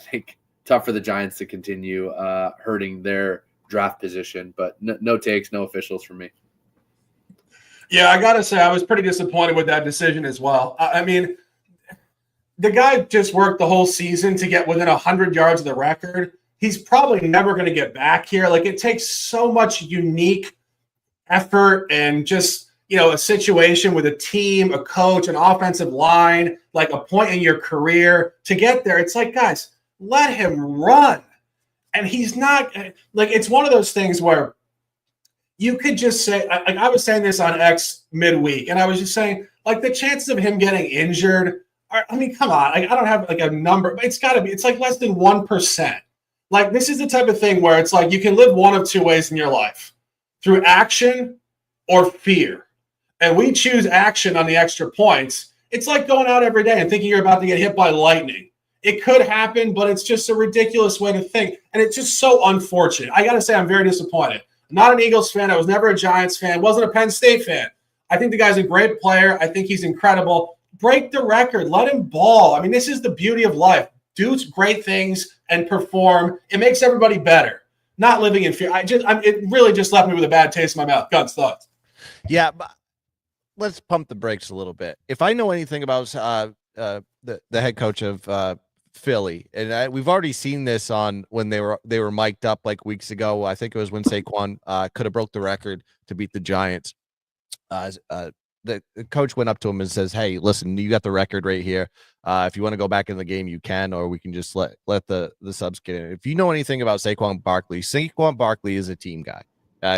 [SPEAKER 4] think tough for the Giants to continue hurting their draft position, but no takes, no officials for me.
[SPEAKER 2] Yeah, I got to say, I was pretty disappointed with that decision as well. I mean, the guy just worked the whole season to get within 100 yards of the record. He's probably never going to get back here. Like, it takes so much unique effort and just, a situation with a team, a coach, an offensive line, like a point in your career to get there. It's like, guys, let him run. And he's not like, it's one of those things where you could just say, I was saying this on X midweek, and I was just saying, like, the chances of him getting injured are, I mean, come on. I don't have like a number, but it's got to be, it's like less than 1%. Like, this is the type of thing where it's like you can live one of two ways in your life, through action or fear. And we choose action on the extra points. It's like going out every day and thinking you're about to get hit by lightning. It could happen, but it's just a ridiculous way to think. And it's just so unfortunate. I got to say, I'm very disappointed. I'm not an Eagles fan. I was never a Giants fan. Wasn't a Penn State fan. I think the guy's a great player. I think he's incredible. Break the record. Let him ball. I mean, this is the beauty of life. Do great things and perform. It makes everybody better. Not living in fear. It really just left me with a bad taste in my mouth. Guns, thoughts?
[SPEAKER 3] Yeah, but let's pump the brakes a little bit. If I know anything about the head coach of Philly, and we've already seen this on when they were mic'd up like weeks ago. I think it was when Saquon could have broke the record to beat the Giants. The coach went up to him and says, "Hey, listen, you got the record right here. If you want to go back in the game, you can, or we can just let the subs get in." If you know anything about Saquon Barkley is a team guy.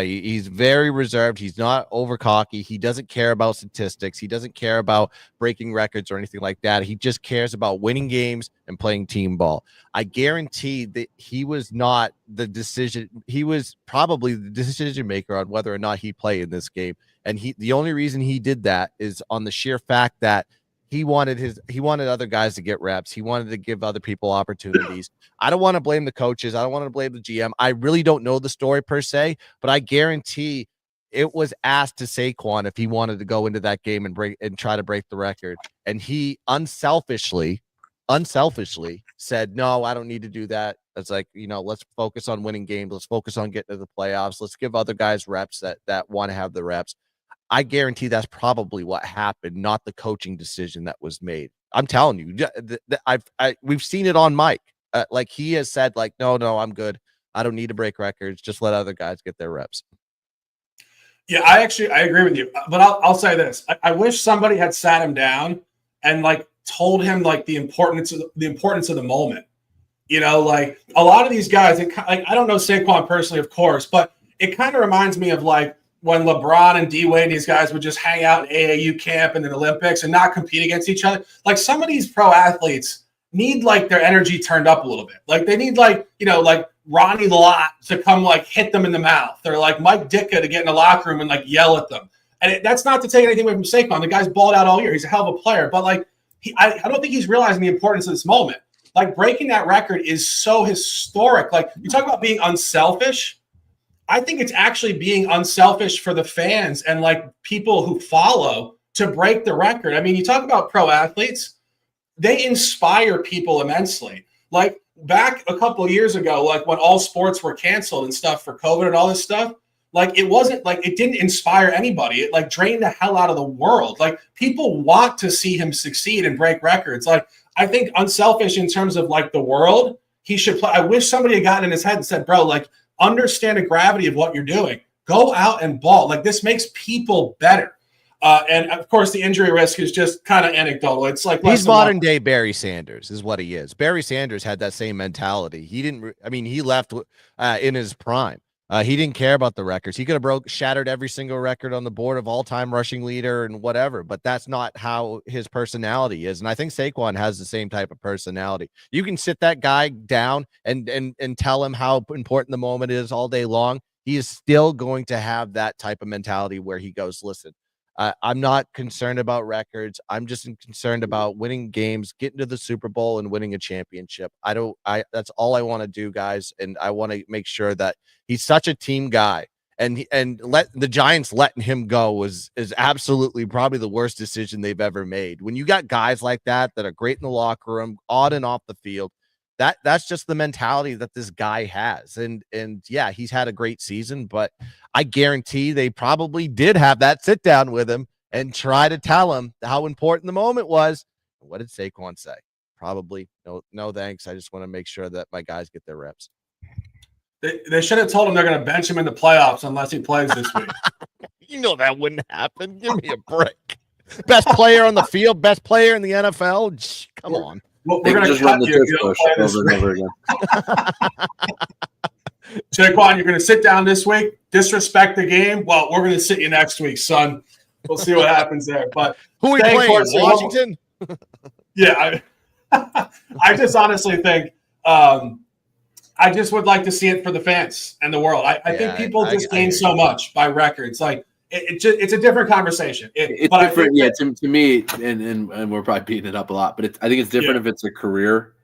[SPEAKER 3] He's very reserved. He's not over cocky. He doesn't care about statistics. He doesn't care about breaking records or anything like that. He just cares about winning games and playing team ball. I guarantee that he was not the decision. He was probably the decision maker on whether or not he played in this game. And the only reason he did that is on the sheer fact that he wanted other guys to get reps. He wanted to give other people opportunities. I don't want to blame the coaches. I don't want to blame the GM. I really don't know the story per se, but I guarantee it was asked to Saquon if he wanted to go into that game and try to break the record. And he unselfishly said, no, I don't need to do that. It's like, let's focus on winning games. Let's focus on getting to the playoffs. Let's give other guys reps that want to have the reps. I guarantee that's probably what happened, not the coaching decision that was made. I'm telling you, we've seen it on Mike. Like he has said, like, no, I'm good. I don't need to break records. Just let other guys get their reps.
[SPEAKER 2] Yeah, I agree with you. But I'll say this: I wish somebody had sat him down and like told him like the importance of the moment. Like a lot of these guys, I don't know Saquon personally, of course, but it kind of reminds me of like when LeBron and D Wade, these guys would just hang out in AAU camp and the Olympics and not compete against each other. Like some of these pro athletes need like their energy turned up a little bit. Like they need like Ronnie Lott to come like hit them in the mouth, or like Mike Ditka to get in the locker room and like yell at them. And that's not to take anything away from Saquon. The guy's balled out all year. He's a hell of a player, but like I don't think he's realizing the importance of this moment. Like breaking that record is so historic. Like you talk about being unselfish. I think it's actually being unselfish for the fans and like people who follow to break the record. I mean, you talk about pro athletes, they inspire people immensely. Like back a couple of years ago, like when all sports were canceled and stuff for COVID and all this stuff, like it wasn't like it didn't inspire anybody. It like drained the hell out of the world. Like people want to see him succeed and break records. Like I think unselfish in terms of like the world, he should play. I wish somebody had gotten in his head and said, bro, like understand the gravity of what you're doing. Go out and ball. Like this makes people better. And of course, the injury risk is just kind of anecdotal. It's like
[SPEAKER 3] he's modern day Barry Sanders is what he is. Barry Sanders had that same mentality. He left in his prime. He didn't care about the records. He could have shattered every single record on the board of all-time rushing leader and whatever, but that's not how his personality is. And I think Saquon has the same type of personality. You can sit that guy down and tell him how important the moment is all day long. He is still going to have that type of mentality where he goes, listen, I'm not concerned about records. I'm just concerned about winning games, getting to the Super Bowl and winning a championship. That's all I want to do, guys. And I want to make sure that he's such a team guy, and let the Giants letting him go is absolutely probably the worst decision they've ever made. When you got guys like that are great in the locker room, on and off the field, that's just the mentality that this guy has. And yeah, he's had a great season, but I guarantee they probably did have that sit down with him and try to tell him how important the moment was. What did Saquon say? Probably no thanks. I just want to make sure that my guys get their reps.
[SPEAKER 2] They should have told him they're going to bench him in the playoffs unless he plays this week.
[SPEAKER 3] That wouldn't happen. Give me a break. Best player on the field, best player in the NFL. Come on.
[SPEAKER 2] Well, we're going to cut you. Over and over again. Saquon, you're going to sit down this week, disrespect the game. Well, we're going to sit you next week, son. We'll see what happens there. But
[SPEAKER 3] who are we playing? Washington?
[SPEAKER 2] Yeah, I just honestly think I just would like to see it for the fans and the world. I think people just gain so much by records. Like it's a different conversation.
[SPEAKER 4] It's different, to me, and we're probably beating it up a lot, but I think it's different if it's a career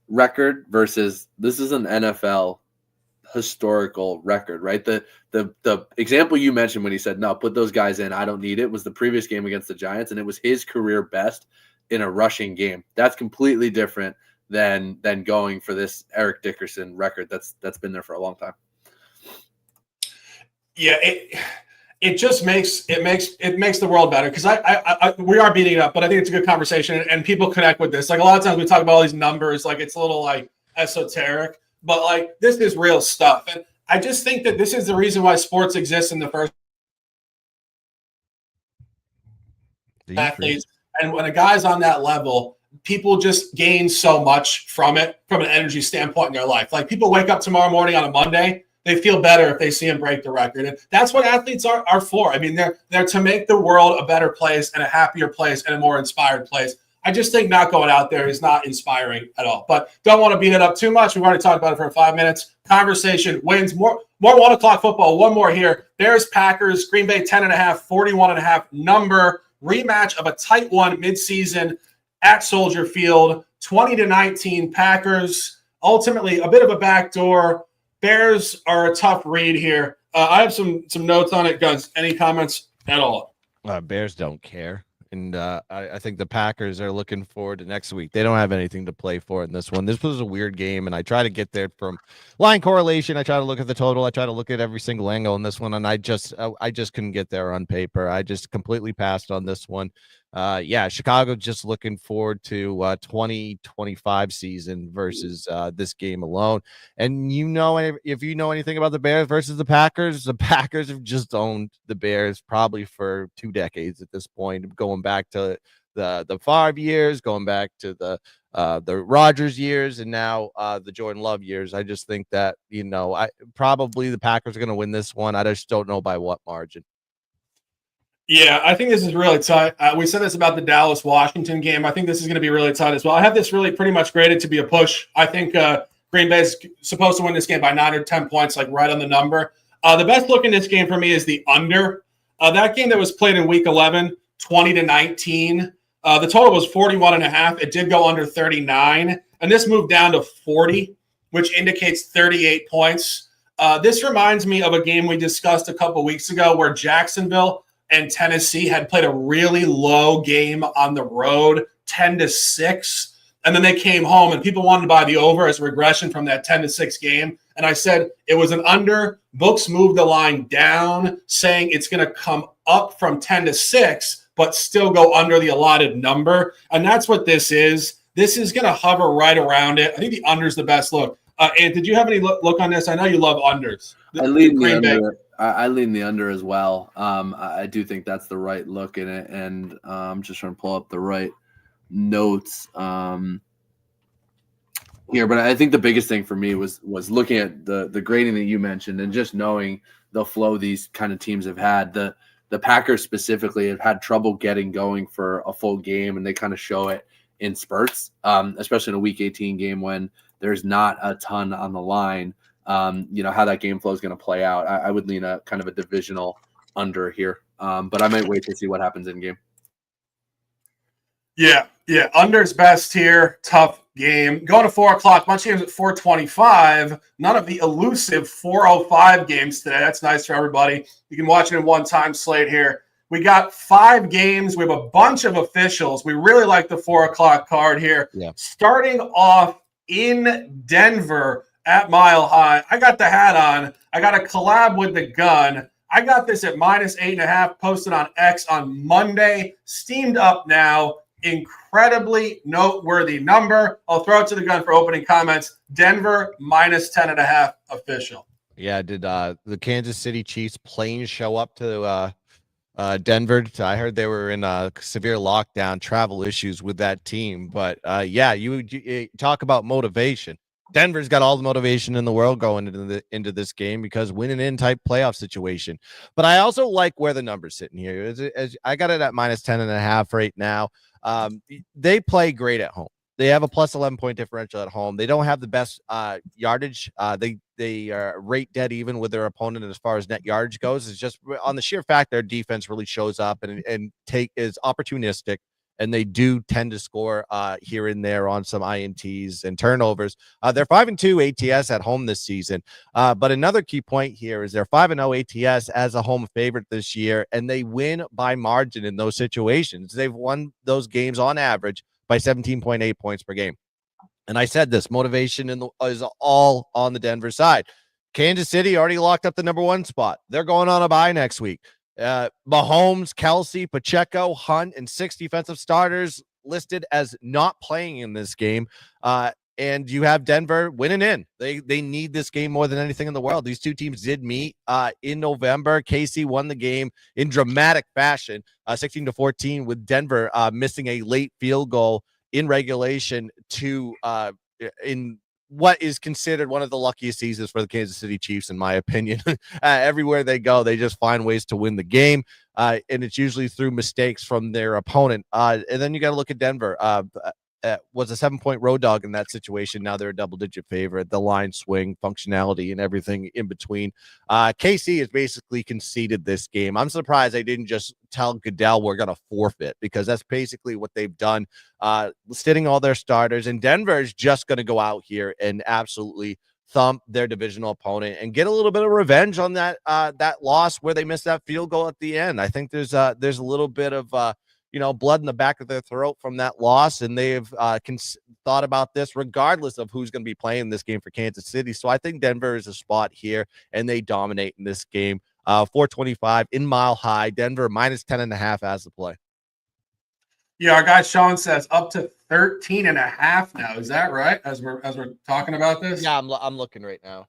[SPEAKER 4] record versus this is an NFL historical record, right? The example you mentioned when he said, no, put those guys in, I don't need it, was the previous game against the Giants, and it was his career best in a rushing game. That's completely different than going for this Eric Dickerson record that's been there for a long time.
[SPEAKER 2] Yeah, it just makes the world better, because we are beating it up, but I think it's a good conversation and people connect with this. Like a lot of times we talk about all these numbers, like it's a little like esoteric, but like this is real stuff. And I just think that this is the reason why sports exists in the first athletes. And when a guy's on that level, people just gain so much from it, from an energy standpoint in their life. Like people wake up tomorrow morning on a Monday, they feel better if they see him break the record. And that's what athletes are for. I mean, they're to make the world a better place and a happier place and a more inspired place. I just think not going out there is not inspiring at all. But don't want to beat it up too much. We've already talked about it for 5 minutes. Conversation wins. More 1 o'clock football. One more here. Bears, Packers, Green Bay 10.5, 41.5 number. rematch of a tight one midseason at Soldier Field, 20-19 Packers. Ultimately, a bit of a backdoor. Bears are a tough read here. I have some notes on it, Guns. Any comments at all?
[SPEAKER 3] Bears don't care. And I think the Packers are looking forward to next week. They don't have anything to play for in this one. This was a weird game, and I try to get there from line correlation. I try to look at the total. I try to look at every single angle in this one, and I just couldn't get there on paper. I just completely passed on this one. Chicago just looking forward to 2025 season versus this game alone. And if you know anything about the Bears versus the Packers have just owned the Bears probably for 2 decades at this point, going back to the Favre years, going back to the Rodgers years, and now the Jordan Love years. I just think that probably the Packers are going to win this one. I just don't know by what margin.
[SPEAKER 2] Yeah, I think this is really tight. We said this about the Dallas-Washington game. I think this is going to be really tight as well. I have this really pretty much graded to be a push. I think Green Bay is supposed to win this game by 9 or 10 points, like right on the number. The best look in this game for me is the under. That game that was played in Week 11, 20-19. The total was 41.5. It did go under 39, and this moved down to 40, which indicates 38 points. This reminds me of a game we discussed a couple weeks ago where Jacksonville and Tennessee had played a really low game on the road, 10-6. And then they came home and people wanted to buy the over as a regression from that 10-6 game. And I said it was an under. Books moved the line down, saying it's going to come up from 10-6, but still go under the allotted number. And that's what this is. This is going to hover right around it. I think the under is the best look. And did you have any look on this? I know you love unders.
[SPEAKER 4] I lean the under. I lean the under as well. I do think that's the right look in it, and I'm just trying to pull up the right notes here. But I think the biggest thing for me was looking at the grading that you mentioned, and just knowing the flow these kind of teams have had. The Packers specifically have had trouble getting going for a full game, and they kind of show it in spurts, especially in a Week 18 game when there's not a ton on the line. How that game flow is going to play out. I would lean a kind of a divisional under here, but I might wait to see what happens in game.
[SPEAKER 2] Yeah, under's best here. Tough game. Going to 4 o'clock. Bunch of games at 4:25. None of the elusive 4:05 games today. That's nice for everybody. You can watch it in one time slate here. We got 5 games. We have a bunch of officials. We really like the 4 o'clock card here.
[SPEAKER 3] Yeah.
[SPEAKER 2] Starting off in Denver at Mile High. I got the hat on. I got a collab with the gun. I got this at -8.5, posted on X on Monday. Steamed up now. Incredibly noteworthy number. I'll throw it to the gun for opening comments. Denver -10.5 official.
[SPEAKER 3] Yeah, did the Kansas City Chiefs plane show up to Denver? I heard they were in severe lockdown, travel issues with that team. But you talk about motivation. Denver's got all the motivation in the world going into this game because winning in type playoff situation. But I also like where the number's sitting here. As I got it at -10.5 right now. They play great at home. They have a plus 11 point differential at home. They don't have the best yardage. They rate dead even with their opponent as far as net yardage goes. It's just on the sheer fact their defense really shows up and is opportunistic. And they do tend to score here and there on some INTs and turnovers. They're 5-2 ATS at home this season. But another key point here is they're 5-0 ATS as a home favorite this year, and they win by margin in those situations. They've won those games on average by 17.8 points per game. And I said this, motivation is all on the Denver side. Kansas City already locked up the number 1 spot. They're going on a bye next week. Mahomes, Kelsey, Pacheco, Hunt, and 6 defensive starters listed as not playing in this game. And you have Denver winning in. They need this game more than anything in the world. These two teams did meet in November. KC won the game in dramatic fashion, 16-14, with Denver missing a late field goal in regulation to in what is considered one of the luckiest seasons for the Kansas City Chiefs, in my opinion. Everywhere they go, they just find ways to win the game, and it's usually through mistakes from their opponent. And then you got to look at Denver. was a 7-point road dog in that situation. Now they're a double-digit favorite. The line swing, functionality, and everything in between. KC has basically conceded this game. I'm surprised they didn't just tell Goodell we're going to forfeit, because that's basically what they've done, sitting all their starters. And Denver is just going to go out here and absolutely thump their divisional opponent and get a little bit of revenge on that loss where they missed that field goal at the end. I think there's a little bit of blood in the back of their throat from that loss, and they've thought about this regardless of who's going to be playing this game for Kansas City. So I think Denver is a spot here, and they dominate in this game. 425 in Mile High. Denver minus 10.5 as the play.
[SPEAKER 2] Yeah, our guy Sean says up to 13.5 now. Is that right? As we're talking about this?
[SPEAKER 3] Yeah, I'm looking right now.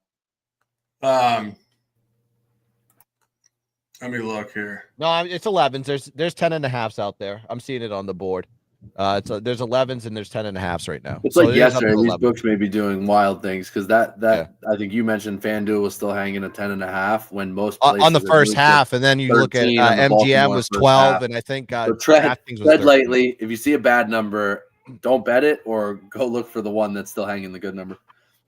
[SPEAKER 2] Let me look here.
[SPEAKER 3] No, it's 11s. There's 10.5s out there. I'm seeing it on the board. There's 11s and there's 10.5s right now.
[SPEAKER 4] It's like yesterday. These books may be doing wild things, because that I think you mentioned FanDuel was still hanging at 10.5 when most places
[SPEAKER 3] on the first half, and then you look at MGM was 12, and I think
[SPEAKER 4] so tread lightly. If you see a bad number, don't bet it, or go look for the one that's still hanging the good number.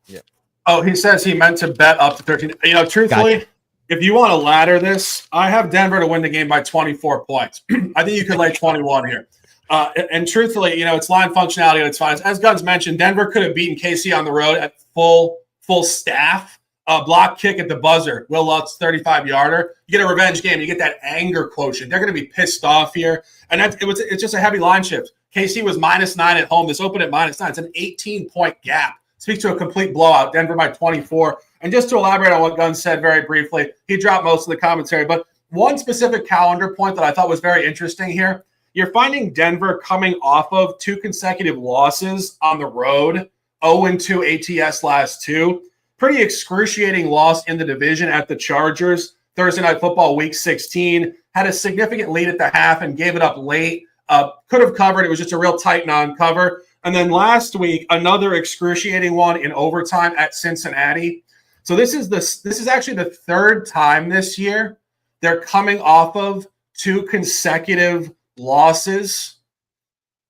[SPEAKER 3] Yeah.
[SPEAKER 2] Oh, he says he meant to bet up to 13. Truthfully. Gotcha. If you want to ladder this, I have Denver to win the game by 24 points. I think you could lay 21 here. And truthfully, it's line functionality. It's fine. As Guns mentioned, Denver could have beaten KC on the road at full staff. Block kick at the buzzer. Will Lutz 35-yarder. You get a revenge game. You get that anger quotient. They're going to be pissed off here. And it's just a heavy line shift. KC was -9 at home. This opened at -9. It's an 18-point gap. Speaks to a complete blowout. Denver by 24. And just to elaborate on what Guns said very briefly, he dropped most of the commentary, but one specific calendar point that I thought was very interesting here, you're finding Denver coming off of 2 consecutive losses on the road, 0-2 ATS last 2. Pretty excruciating loss in the division at the Chargers. Thursday Night Football Week 16. Had a significant lead at the half and gave it up late. Could have covered. It was just a real tight non-cover. And then last week, another excruciating one in overtime at Cincinnati. So this is actually the 3rd time this year they're coming off of 2 consecutive losses.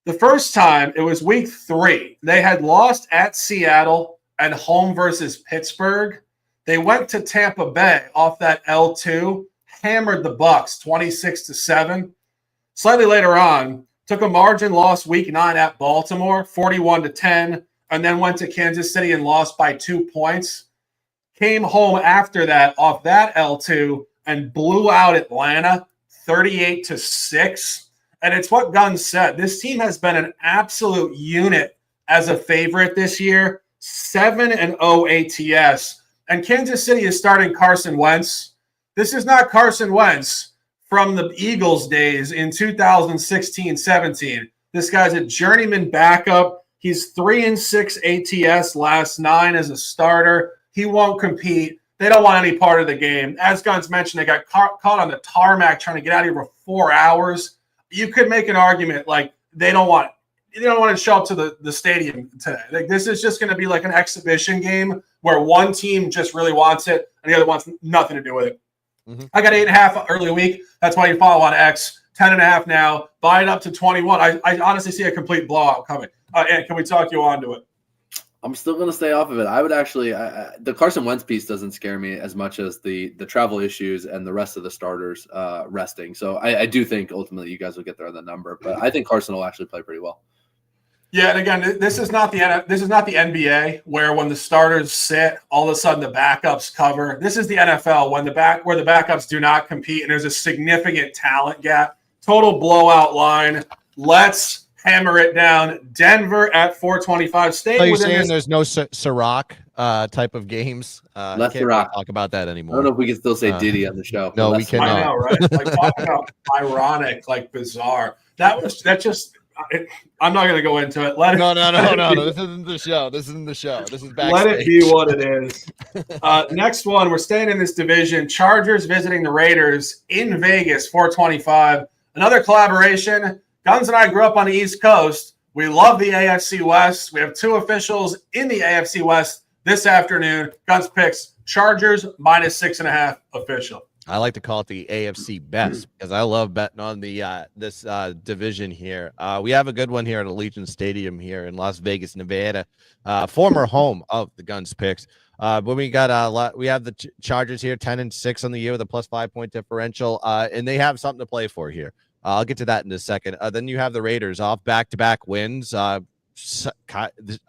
[SPEAKER 2] The first time, it was week 3. They had lost at Seattle and home versus Pittsburgh. They went to Tampa Bay off that L2, hammered the Bucs 26-7. Slightly later on, took a margin loss week 9 at Baltimore, 41-10, and then went to Kansas City and lost by 2 points. Came home after that off that L2 and blew out Atlanta 38-6. And it's what Guns said. This team has been an absolute unit as a favorite this year, 7-0 ATS. And Kansas City is starting Carson Wentz. This is not Carson Wentz from the Eagles days in 2016-17. This guy's a journeyman backup. He's 3-6 ATS last 9 as a starter. He won't compete. They don't want any part of the game. As Guns mentioned, they got caught on the tarmac trying to get out of here for 4 hours. You could make an argument like they don't want to show up to the stadium today. Like, this is just going to be like an exhibition game where one team just really wants it and the other wants nothing to do with it. Mm-hmm. I got 8.5 early week. That's why you follow on X. 10.5 now. Buy it up to 21. I honestly see a complete blowout coming. And can we talk you onto it?
[SPEAKER 4] I'm still going to stay off of it. I would actually the Carson Wentz piece doesn't scare me as much as the travel issues and the rest of the starters resting. So I do think ultimately you guys will get there on the number, but I think Carson will actually play pretty well.
[SPEAKER 2] Yeah, and again, this is not the NBA where when the starters sit, all of a sudden the backups cover. This is the NFL where the backups do not compete and there's a significant talent gap. Total blowout line. Let's hammer it down. Denver at 425.
[SPEAKER 3] So you're saying there's no Ciroc type of games?
[SPEAKER 4] Let's
[SPEAKER 3] can't really talk about that anymore.
[SPEAKER 4] I don't know if we can still say Diddy on the show.
[SPEAKER 3] No, we cannot.
[SPEAKER 2] I know, right? Like, talking about ironic, like bizarre. I'm not going to go into it.
[SPEAKER 3] No. This isn't the show. This is backstage.
[SPEAKER 2] Let it be what it is. Next one, we're staying in this division. Chargers visiting the Raiders in Vegas, 425. Another collaboration. Guns and I grew up on the East Coast. We love the AFC West. We have 2 officials in the AFC West this afternoon. Guns picks Chargers -6.5 official.
[SPEAKER 3] I like to call it the AFC best because I love betting on the this division here. We have a good one here at Allegiant Stadium here in Las Vegas, Nevada, former home of the Guns picks. But we got a lot. We have the Chargers here, 10-6 on the year with a plus 5-point differential, and they have something to play for here. I'll get to that in a second. Then you have the Raiders off back-to-back wins. I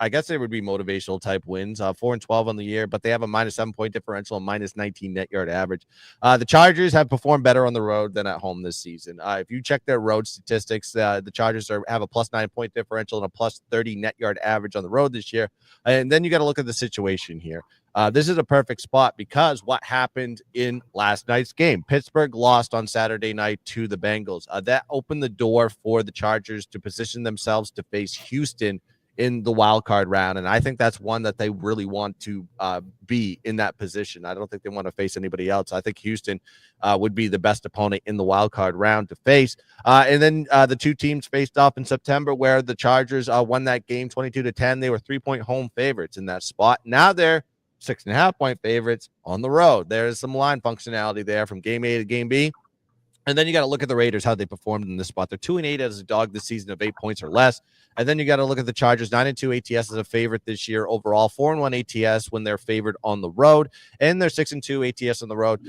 [SPEAKER 3] guess they would be motivational type wins, 4-12 on the year, but they have a minus 7-point differential and minus 19 net yard average. The Chargers have performed better on the road than at home this season. If you check their road statistics, the Chargers have a plus 9-point differential and a plus 30 net yard average on the road this year. And then you got to look at the situation here. This is a perfect spot because what happened in last night's game? Pittsburgh lost on Saturday night to the Bengals. That opened the door for the Chargers to position themselves to face Houston in the wild card round. And I think that's one that they really want to be in that position. I don't think they want to face anybody else. I think Houston would be the best opponent in the wild card round to face. And then the two teams faced off in September where the Chargers won that game 22-10. They were 3-point home favorites in that spot. Now they're 6.5-point favorites on the road. There's some line functionality there from game A to game B. And then you got to look at the Raiders, how they performed in this spot. They're 2-8 as a dog this season of 8 points or less. And then you got to look at the Chargers, 9-2 ATS as a favorite this year overall, 4-1 ATS when they're favored on the road, and they're 6-2 ATS on the road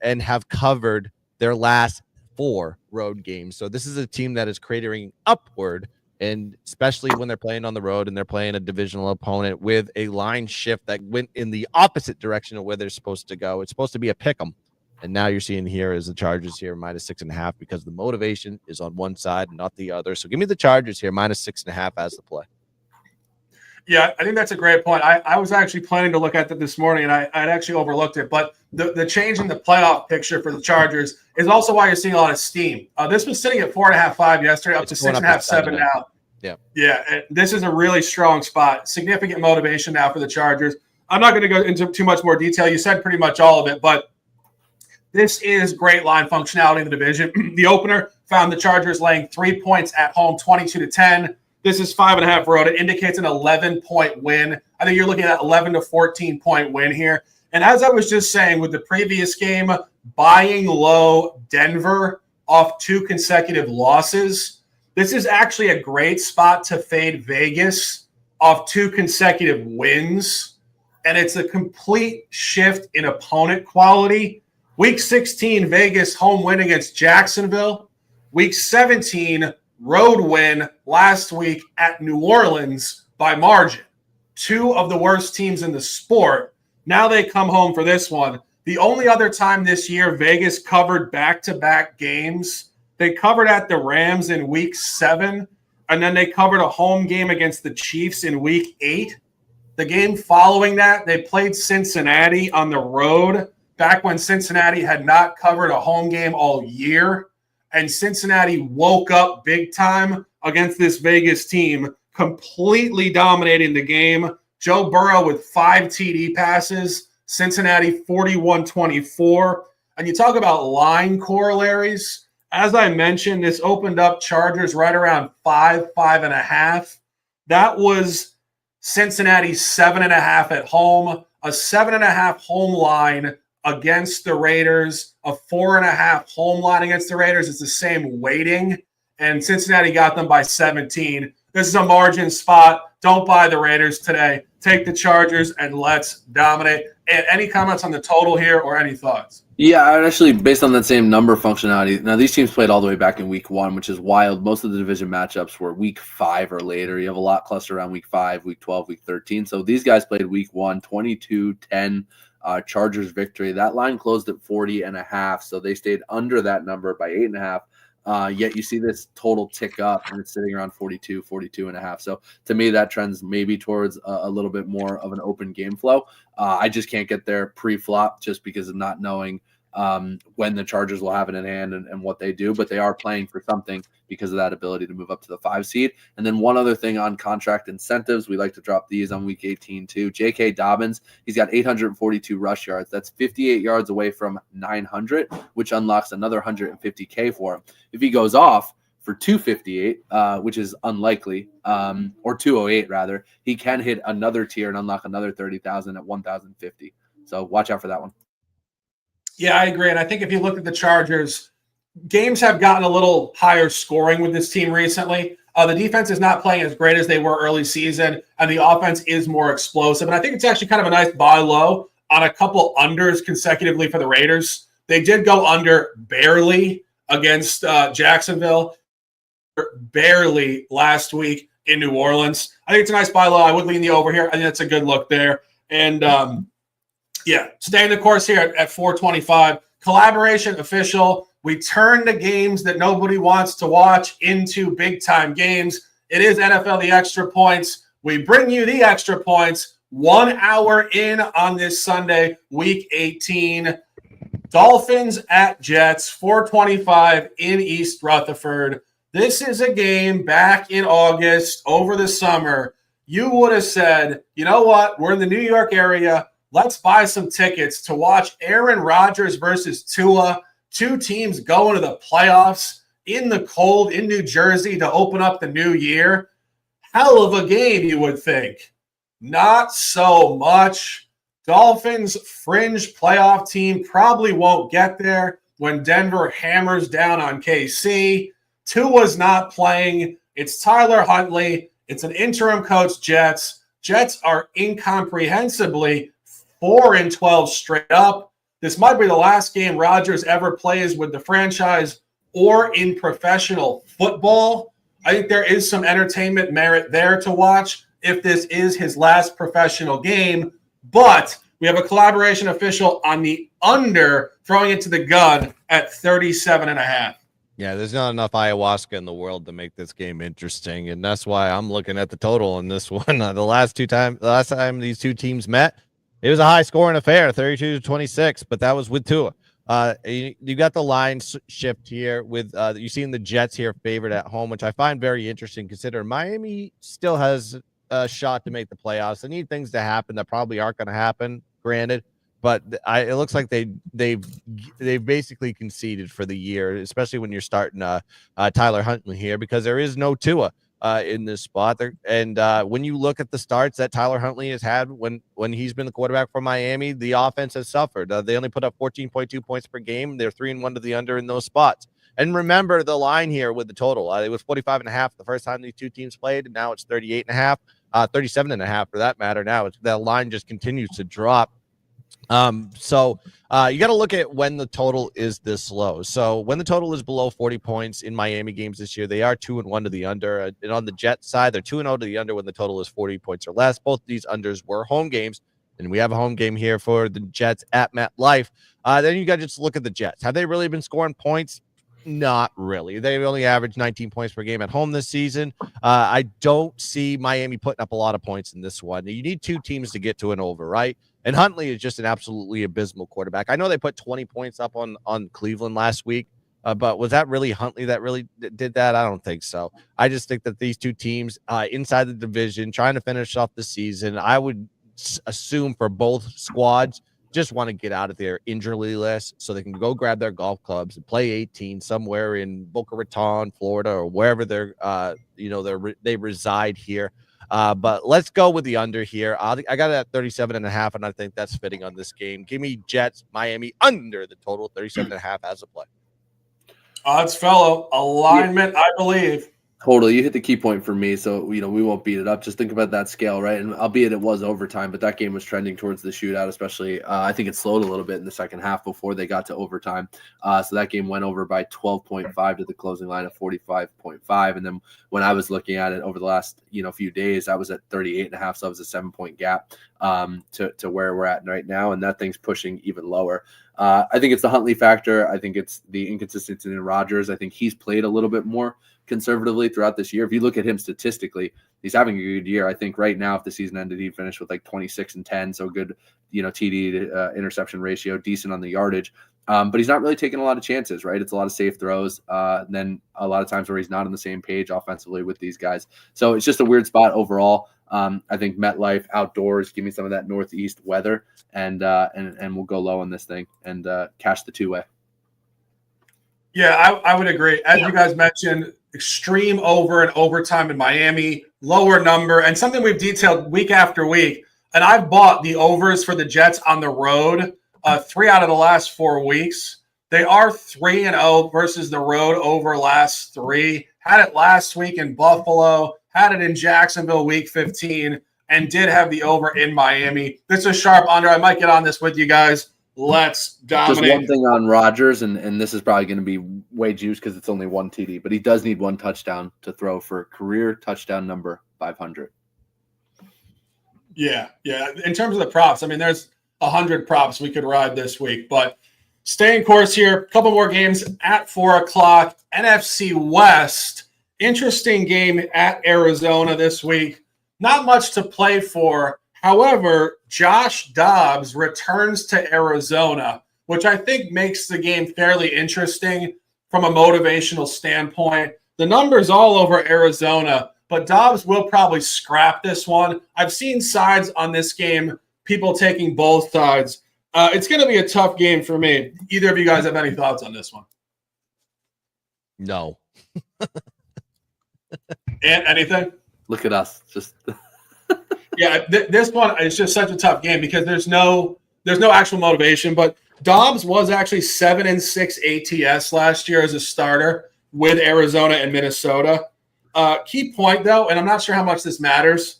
[SPEAKER 3] and have covered their last 4 road games. So this is a team that is cratering upward, and especially when they're playing on the road and they're playing a divisional opponent with a line shift that went in the opposite direction of where they're supposed to go. It's supposed to be a pick 'em. And now you're seeing here is the Chargers here minus 6.5 because the motivation is on one side and not the other. So give me the Chargers here minus 6.5 as the play.
[SPEAKER 2] Yeah, I think that's a great point. I was actually planning to look at that this morning, and I'd actually overlooked it. But the change in the playoff picture for the Chargers is also why you're seeing a lot of steam. This was sitting at 4.5, 5 yesterday, up to 6.5, 7 now. Yeah, and this is a really strong spot. Significant motivation now for the Chargers. I'm not going to go into too much more detail. You said pretty much all of it, but this is great line functionality in the division. The opener found the Chargers laying 3 points at home, 22-10. This is 5.5 road. It indicates an 11-point win. I think you're looking at 11 to 14-point win here. And as I was just saying with the previous game, buying low Denver off 2 consecutive losses, this is actually a great spot to fade Vegas off 2 consecutive wins. And it's a complete shift in opponent quality. Week 16, Vegas home win against Jacksonville. Week 17, road win last week at New Orleans by margin. 2 of the worst teams in the sport. Now they come home for this one. The only other time this year Vegas covered back-to-back games, they covered at the Rams in week 7, and then they covered a home game against the Chiefs in week 8. The game following that, they played Cincinnati on the road, back when Cincinnati had not covered a home game all year, and Cincinnati woke up big time against this Vegas team, completely dominating the game. Joe Burrow with 5 TD passes, Cincinnati 41-24. And you talk about line corollaries. As I mentioned, this opened up Chargers right around 5.5. That was Cincinnati's 7.5 at home, a 7.5 home line against the Raiders, a 4.5 home line against the Raiders. It's the same weighting, and Cincinnati got them by 17. This is a margin spot. Don't buy the Raiders today. Take the Chargers, and let's dominate. And any comments on the total here or any thoughts?
[SPEAKER 4] Yeah, actually, based on that same number functionality, now these teams played all the way back in week 1, which is wild. Most of the division matchups were week 5 or later. You have a lot clustered around week 5, week 12, week 13. So these guys played week 1, 22-10. Chargers victory. That line closed at 40.5, so they stayed under that number by 8.5. Yet you see this total tick up, and it's sitting around 42.5. So to me, that trends maybe towards a little bit more of an open game flow. I just can't get there pre-flop just because of not knowing when the Chargers will have it in hand and what they do, but they are playing for something because of that ability to move up to the 5 seed. And then one other thing on contract incentives, we like to drop these on week 18 too. J.K. Dobbins, he's got 842 rush yards. That's 58 yards away from 900, which unlocks another 150K for him. If he goes off for 258, which is unlikely, or 208 rather, he can hit another tier and unlock another 30,000 at 1,050. So watch out for that one.
[SPEAKER 2] Yeah, I agree. And I think if you look at the Chargers, games have gotten a little higher scoring with this team recently. The defense is not playing as great as they were early season, and the offense is more explosive. And I think it's actually kind of a nice buy low on a couple unders consecutively for the Raiders. They did go under barely against Jacksonville, barely last week in New Orleans. I think it's a nice buy low. I would lean the over here. I think that's a good look there. And staying the course here at 425. Collaboration official. We turn the games that nobody wants to watch into big-time games. It is NFL The Extra Points. We bring you the extra points 1 hour in on this Sunday, Week 18. Dolphins at Jets, 425 in East Rutherford. This is a game back in August over the summer. You would have said, you know what? We're in the New York area. Let's buy some tickets to watch Aaron Rodgers versus Tua. Two teams going to the playoffs in the cold in New Jersey to open up the new year. Hell of a game, you would think. Not so much. Dolphins fringe playoff team probably won't get there when Denver hammers down on KC. Tua's not playing. It's Tyler Huntley. It's an interim coach, Jets. Jets are incomprehensibly 4-12 straight up. This might be the last game Rodgers ever plays with the franchise or in professional football. I think there is some entertainment merit there to watch if this is his last professional game. But we have a collaboration official on the under, throwing it to the gun at 37.5.
[SPEAKER 3] Yeah, there's not enough ayahuasca in the world to make this game interesting, and that's why I'm looking at the total on this one. The last time these two teams met, it was a high-scoring affair, 32-26, but that was with Tua. You got the line shift here with you've seen the Jets here favored at home, which I find very interesting considering Miami still has a shot to make the playoffs. They need things to happen that probably aren't going to happen, granted, but it looks like they've basically conceded for the year, especially when you're starting Tyler Huntley here, because there is no Tua in this spot there. And when you look at the starts that Tyler Huntley has had when he's been the quarterback for Miami, the offense has suffered. They only put up 14.2 points per game. They're 3-1 to the under in those spots. And remember the line here with the total. It was 45.5 the first time these two teams played, and now it's 38.5, 37.5 for that matter. Now that line just continues to drop. So you got to look at when the total is this low. So when the total is below 40 points in Miami games this year, they are 2-1 to the under. And on the Jet side, they're 2-0 to the under when the total is 40 points or less. Both these unders were home games, and we have a home game here for the Jets at MetLife. Then you got to just look at the Jets. Have they really been scoring points? Not really. They only averaged 19 points per game at home this season. I don't see Miami putting up a lot of points in this one. You need two teams to get to an over, right? And Huntley is just an absolutely abysmal quarterback. I know they put 20 points up on Cleveland last week, but was that really Huntley that really did that? I don't think so. I just think that these two teams inside the division trying to finish off the season, I would assume for both squads, just want to get out of their injury list so they can go grab their golf clubs and play 18 somewhere in Boca Raton, Florida, or wherever they reside here. But let's go with the under here. I got it at 37.5, and I think that's fitting on this game. Give me Jets, Miami under the total 37.5 as a play.
[SPEAKER 2] Odds fellow alignment, I believe.
[SPEAKER 4] Totally. You hit the key point for me. So, we won't beat it up. Just think about that scale, right? And albeit it was overtime, but that game was trending towards the shootout, especially. I think it slowed a little bit in the second half before they got to overtime. So that game went over by 12.5 to the closing line of 45.5. And then when I was looking at it over the last, few days, I was at 38.5. So that was a 7-point gap to where we're at right now. And that thing's pushing even lower. I think it's the Huntley factor. I think it's the inconsistency in Rodgers. I think he's played a little bit more conservatively throughout this year. If you look at him statistically, he's having a good year. I think right now, if the season ended, he'd finish with like 26-10. So good, TD to interception ratio, decent on the yardage. But he's not really taking a lot of chances, right? It's a lot of safe throws. And then a lot of times where he's not on the same page offensively with these guys. So it's just a weird spot overall. I think MetLife outdoors, give me some of that northeast weather, and we'll go low on this thing and cash the two-way.
[SPEAKER 2] Yeah, I would agree. As you guys mentioned, extreme over and overtime in Miami, lower number, and something we've detailed week after week. And I've bought the overs for the Jets on the road 3 out of the last 4 weeks. They are 3-0 versus the road over last 3. Had it last week in Buffalo, had it in Jacksonville week 15, and did have the over in Miami. This is a sharp under. I might get on this with you guys. Let's dominate.
[SPEAKER 4] Just one thing on Rodgers, and this is probably going to be way juiced because it's only 1 TD, but he does need 1 touchdown to throw for career touchdown number 500.
[SPEAKER 2] Yeah. In terms of the props, I mean, there's 100 props we could ride this week, but staying course here. A couple more games at 4 o'clock. NFC West. Interesting game at Arizona this week. Not much to play for. However, Josh Dobbs returns to Arizona, which I think makes the game fairly interesting from a motivational standpoint. The numbers all over Arizona, but Dobbs will probably scrap this one. I've seen sides on this game, people taking both sides. It's going to be a tough game for me. Either of you guys have any thoughts on this one?
[SPEAKER 3] No.
[SPEAKER 2] And anything?
[SPEAKER 4] Look at us. Just
[SPEAKER 2] Yeah, this one is just such a tough game because there's no actual motivation. But Dobbs was actually 7-6 ATS last year as a starter with Arizona and Minnesota. Key point though, and I'm not sure how much this matters.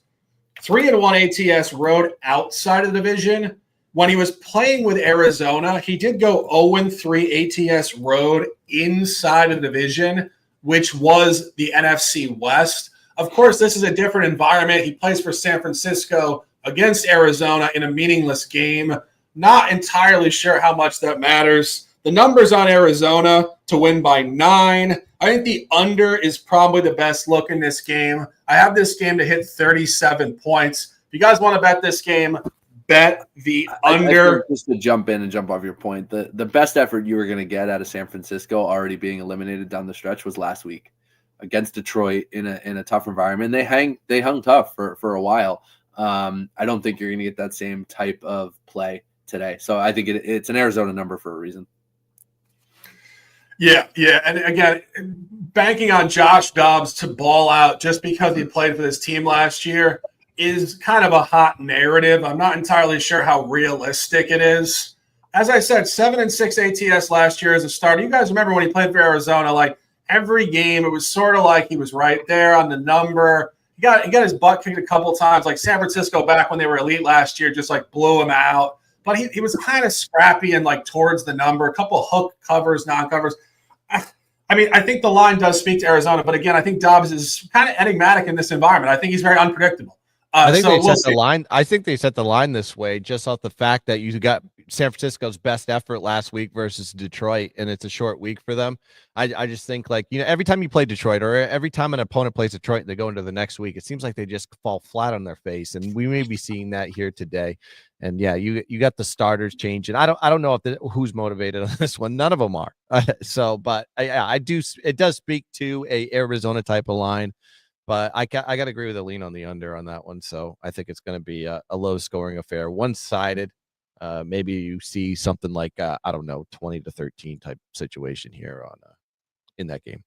[SPEAKER 2] 3-1 ATS road outside of the division. When he was playing with Arizona, he did go 0-3 ATS road inside of the division, which was the NFC West. Of course, this is a different environment. He plays for San Francisco against Arizona in a meaningless game. Not entirely sure how much that matters. The numbers on Arizona to win by 9. I think the under is probably the best look in this game. I have this game to hit 37 points. If you guys want to bet this game, bet the under.
[SPEAKER 4] Just to jump in and jump off your point, the best effort you were going to get out of San Francisco already being eliminated down the stretch was last week against Detroit in a tough environment. They hung tough for a while. I don't think you're going to get that same type of play today. So I think it's an Arizona number for a reason.
[SPEAKER 2] Yeah. And again, banking on Josh Dobbs to ball out just because he played for this team last year is kind of a hot narrative. I'm not entirely sure how realistic it is. As I said, 7-6 ATS last year as a starter. You guys remember when he played for Arizona, like every game, it was sort of like he was right there on the number. He got his butt kicked a couple times, like San Francisco back when they were elite last year, just like blew him out. But he was kind of scrappy and like towards the number, a couple hook covers, non-covers. I mean, I think the line does speak to Arizona, but again, I think Dobbs is kind of enigmatic in this environment. I think he's very unpredictable.
[SPEAKER 3] I think they set the line. I think they set the line this way just off the fact that you got San Francisco's best effort last week versus Detroit, and it's a short week for them. I just think, like, every time you play Detroit or every time an opponent plays Detroit, they go into the next week, it seems like they just fall flat on their face, and we may be seeing that here today. And yeah, you got the starters changing. I don't know who's motivated on this one. None of them are. But I do. It does speak to a Arizona type of line. But I got to agree with the lean on the under on that one. So I think it's going to be a low-scoring affair, one-sided. Maybe you see something like, 20-13 type situation here in that game.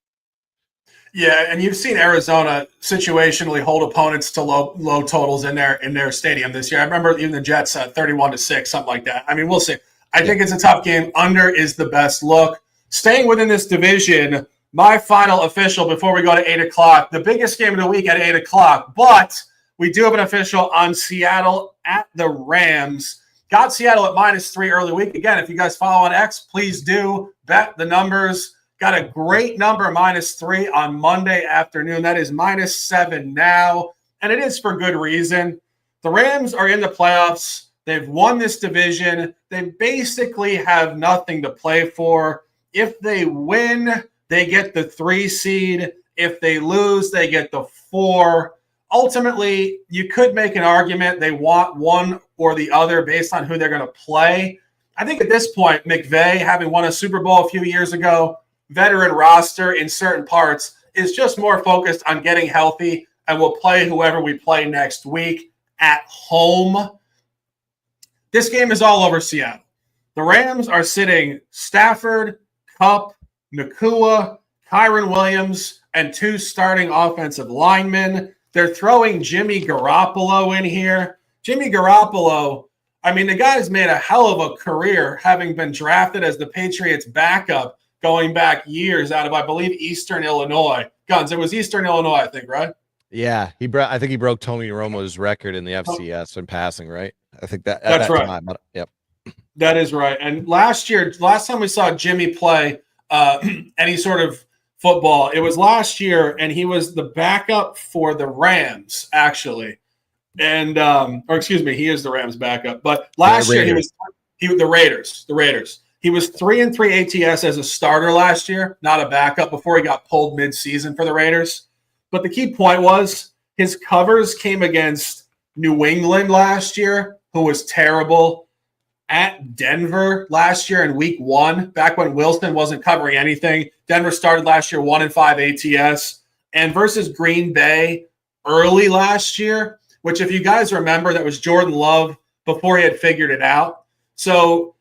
[SPEAKER 2] Yeah, and you've seen Arizona situationally hold opponents to low totals in their stadium this year. I remember even the Jets 31-6, something like that. I mean, we'll see. I think it's a tough game. Under is the best look. Staying within this division, my final official before we go to 8 o'clock, the biggest game of the week at 8 o'clock, but we do have an official on Seattle at the Rams. Got Seattle at -3 early week. Again, if you guys follow on X, please do bet the numbers. Got a great number, -3 on Monday afternoon. That is -7 now, and it is for good reason. The Rams are in the playoffs. They've won this division. They basically have nothing to play for. If they win, they get the 3 seed. If they lose, they get the 4. Ultimately, you could make an argument they want one or the other based on who they're going to play. I think at this point, McVay, having won a Super Bowl a few years ago, veteran roster in certain parts, is just more focused on getting healthy and will play whoever we play next week at home. This game is all over Seattle. The Rams are sitting Stafford, Kupp, Nakua, Kyron Williams, and 2 starting offensive linemen. They're throwing Jimmy Garoppolo in here. Jimmy Garoppolo, I mean, the guy's made a hell of a career having been drafted as the Patriots' backup going back years out of, I believe, Eastern Illinois. Guns, it was Eastern Illinois, I think, right?
[SPEAKER 3] Yeah, I think he broke Tony Romo's record in the FCS in passing, right? I think that at
[SPEAKER 2] That's
[SPEAKER 3] that
[SPEAKER 2] right.
[SPEAKER 3] time. Yep.
[SPEAKER 2] That is right. And last time we saw Jimmy play any sort of football, it was last year, and he was the backup for the Rams, actually. And or excuse me, he is the Rams backup. But last year he was the Raiders. The Raiders. He was 3-3 ATS as a starter last year, not a backup, before he got pulled mid-season for the Raiders. But the key point was his covers came against New England last year, who was terrible, at Denver last year in week 1, back when Wilson wasn't covering anything. Denver started last year 1-5 ATS, and versus Green Bay early last year, which if you guys remember, that was Jordan Love before he had figured it out. So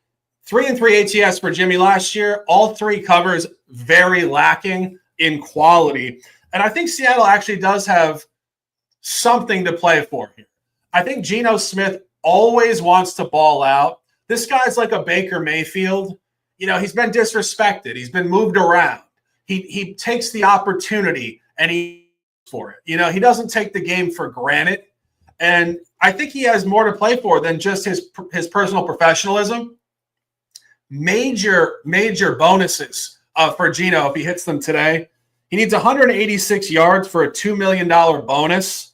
[SPEAKER 2] 3-3 ATS for Jimmy last year, all 3 covers very lacking in quality. And I think Seattle actually does have something to play for here. I think Geno Smith always wants to ball out. This guy's like a Baker Mayfield. You know, he's been disrespected. He's been moved around. He takes the opportunity and he for it. You know, he doesn't take the game for granted. And I think he has more to play for than just his personal professionalism. Major bonuses for Geno if he hits them today. He needs 186 yards for a $2 million bonus.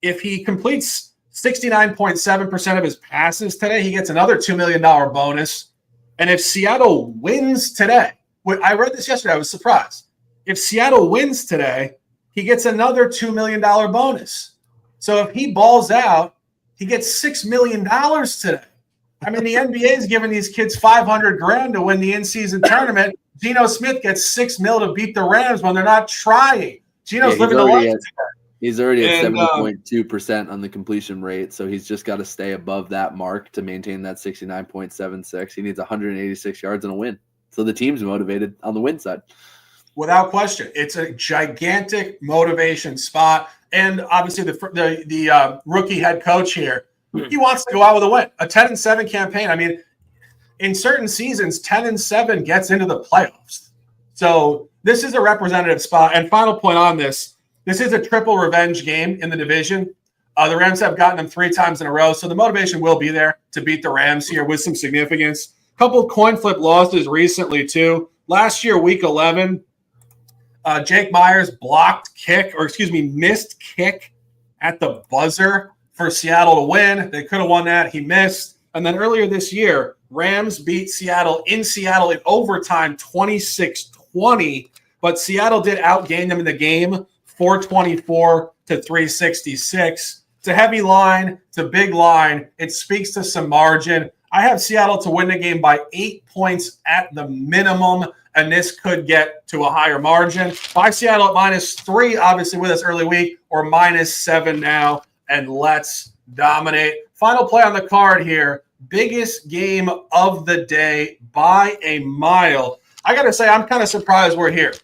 [SPEAKER 2] If he completes 69.7% of his passes today, he gets another $2 million bonus. And if Seattle wins today, I read this yesterday, I was surprised. If Seattle wins today, he gets another $2 million bonus. So if he balls out, he gets $6 million today. I mean, the NBA is giving these kids $500,000 to win the in-season tournament. Geno Smith gets $6 million to beat the Rams when they're not trying. Geno's living the life.
[SPEAKER 4] He's already at 70.2% on the completion rate, so he's just got to stay above that mark to maintain that 69.76. He needs 186 yards and a win. So the team's motivated on the win side.
[SPEAKER 2] Without question. It's a gigantic motivation spot. And obviously the rookie head coach here, he wants to go out with a win. A 10-7 campaign. I mean, in certain seasons, 10-7 gets into the playoffs. So this is a representative spot. And final point on this is a triple revenge game in the division. The Rams have gotten them 3 times in a row, so the motivation will be there to beat the Rams here with some significance. A couple coin flip losses recently, too. Last year, week 11, Jake Myers missed kick at the buzzer for Seattle to win. They could have won that. He missed. And then earlier this year, Rams beat Seattle in overtime 26-20, but Seattle did outgain them in the game 424 to 366. It's a heavy line. It's a big line. It speaks to some margin. I have Seattle to win the game by 8 points at the minimum, and this could get to a higher margin. Buy Seattle at -3, obviously with us early week, or -7 now, and let's dominate. Final play on the card here. Biggest game of the day by a mile. I got to say, I'm kind of surprised we're here.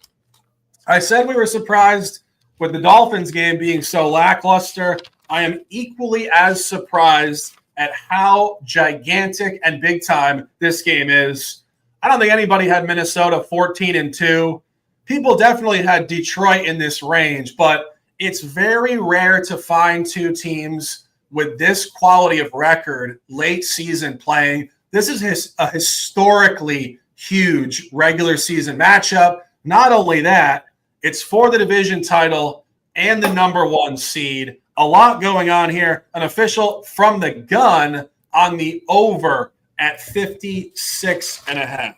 [SPEAKER 2] I said we were surprised with the Dolphins game being so lackluster. I am equally as surprised at how gigantic and big time this game is. I don't think anybody had Minnesota 14-2. People definitely had Detroit in this range, but it's very rare to find 2 teams with this quality of record late season playing. This is a historically huge regular season matchup. Not only that, it's for the division title and the #1 seed. A lot going on here. An official from the gun on the over at 56.5.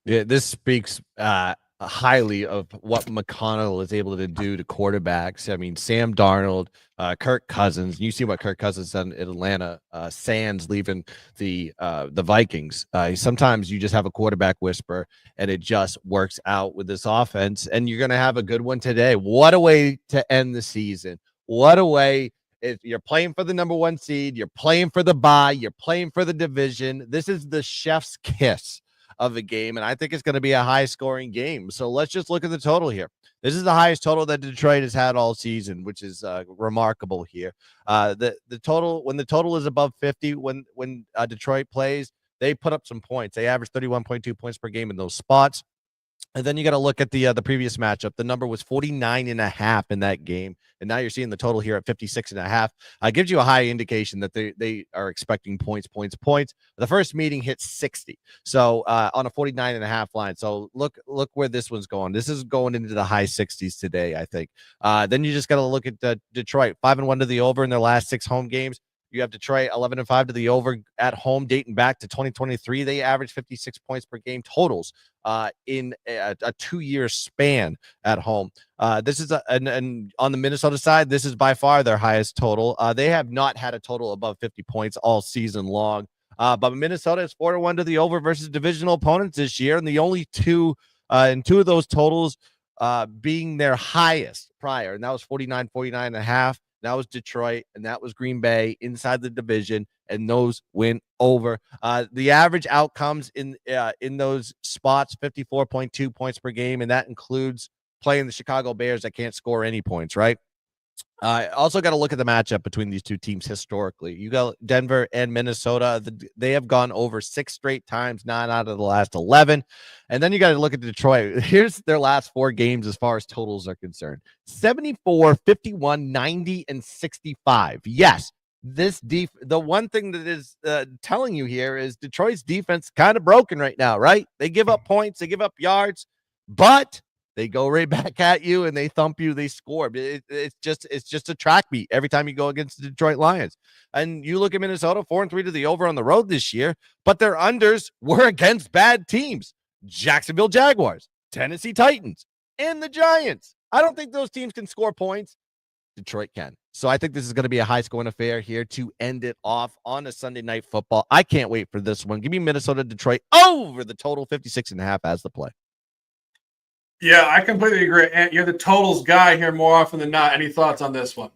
[SPEAKER 3] Yeah, this speaks highly of what McConnell is able to do to quarterbacks. I mean, Sam Darnold, Kirk Cousins. You see what Kirk Cousins done in Atlanta. Sands leaving the Vikings. Sometimes you just have a quarterback whisper, and it just works out with this offense. And you're going to have a good one today. What a way to end the season! What a way! If you're playing for the #1 seed, you're playing for the bye, you're playing for the division. This is the chef's kiss of a game, and I think it's going to be a high-scoring game. So let's just look at the total here. This is the highest total that Detroit has had all season, which is remarkable here. The total, when the total is above 50, when Detroit plays, they put up some points. They average 31.2 points per game in those spots. And then you got to look at the previous matchup. The number was 49.5 in that game. And now you're seeing the total here at 56.5. Gives you a high indication that they are expecting points. The first meeting hit 60. So on a 49.5 line. So look where this one's going. This is going into the high 60s today, I think. Then you just got to look at Detroit, 5-1 to the over in their last 6 home games. You have Detroit 11-5 to the over at home, dating back to 2023. They average 56 points per game totals in a 2-year span at home. This is and on the Minnesota side, this is by far their highest total. They have not had a total above 50 points all season long. But Minnesota is 4-1 to the over versus divisional opponents this year, and the only two of those totals being their highest prior, and that was 49.5. That was Detroit, and that was Green Bay inside the division, and those went over. The average outcomes in those spots, 54.2 points per game, and that includes playing the Chicago Bears that can't score any points, right? Also got to look at the matchup between these two teams historically. You got Denver and Minnesota. They have gone over 6 straight times, 9 out of the last 11. And then you got to look at Detroit. Here's their last 4 games as far as totals are concerned. 74, 51, 90, and 65. Yes, the one thing that is telling you here is Detroit's defense kind of broken right now, right? They give up points, they give up yards, but they go right back at you and they thump you. They score. It's just a track meet every time you go against the Detroit Lions. And you look at Minnesota, 4-3 to the over on the road this year, but their unders were against bad teams: Jacksonville Jaguars, Tennessee Titans, and the Giants. I don't think those teams can score points. Detroit can. So I think this is going to be a high-scoring affair here to end it off on a Sunday Night Football. I can't wait for this one. Give me Minnesota, Detroit over the total 56.5 as the play.
[SPEAKER 2] Yeah, I completely agree. And you're the totals guy here more often than not. Any thoughts on this one?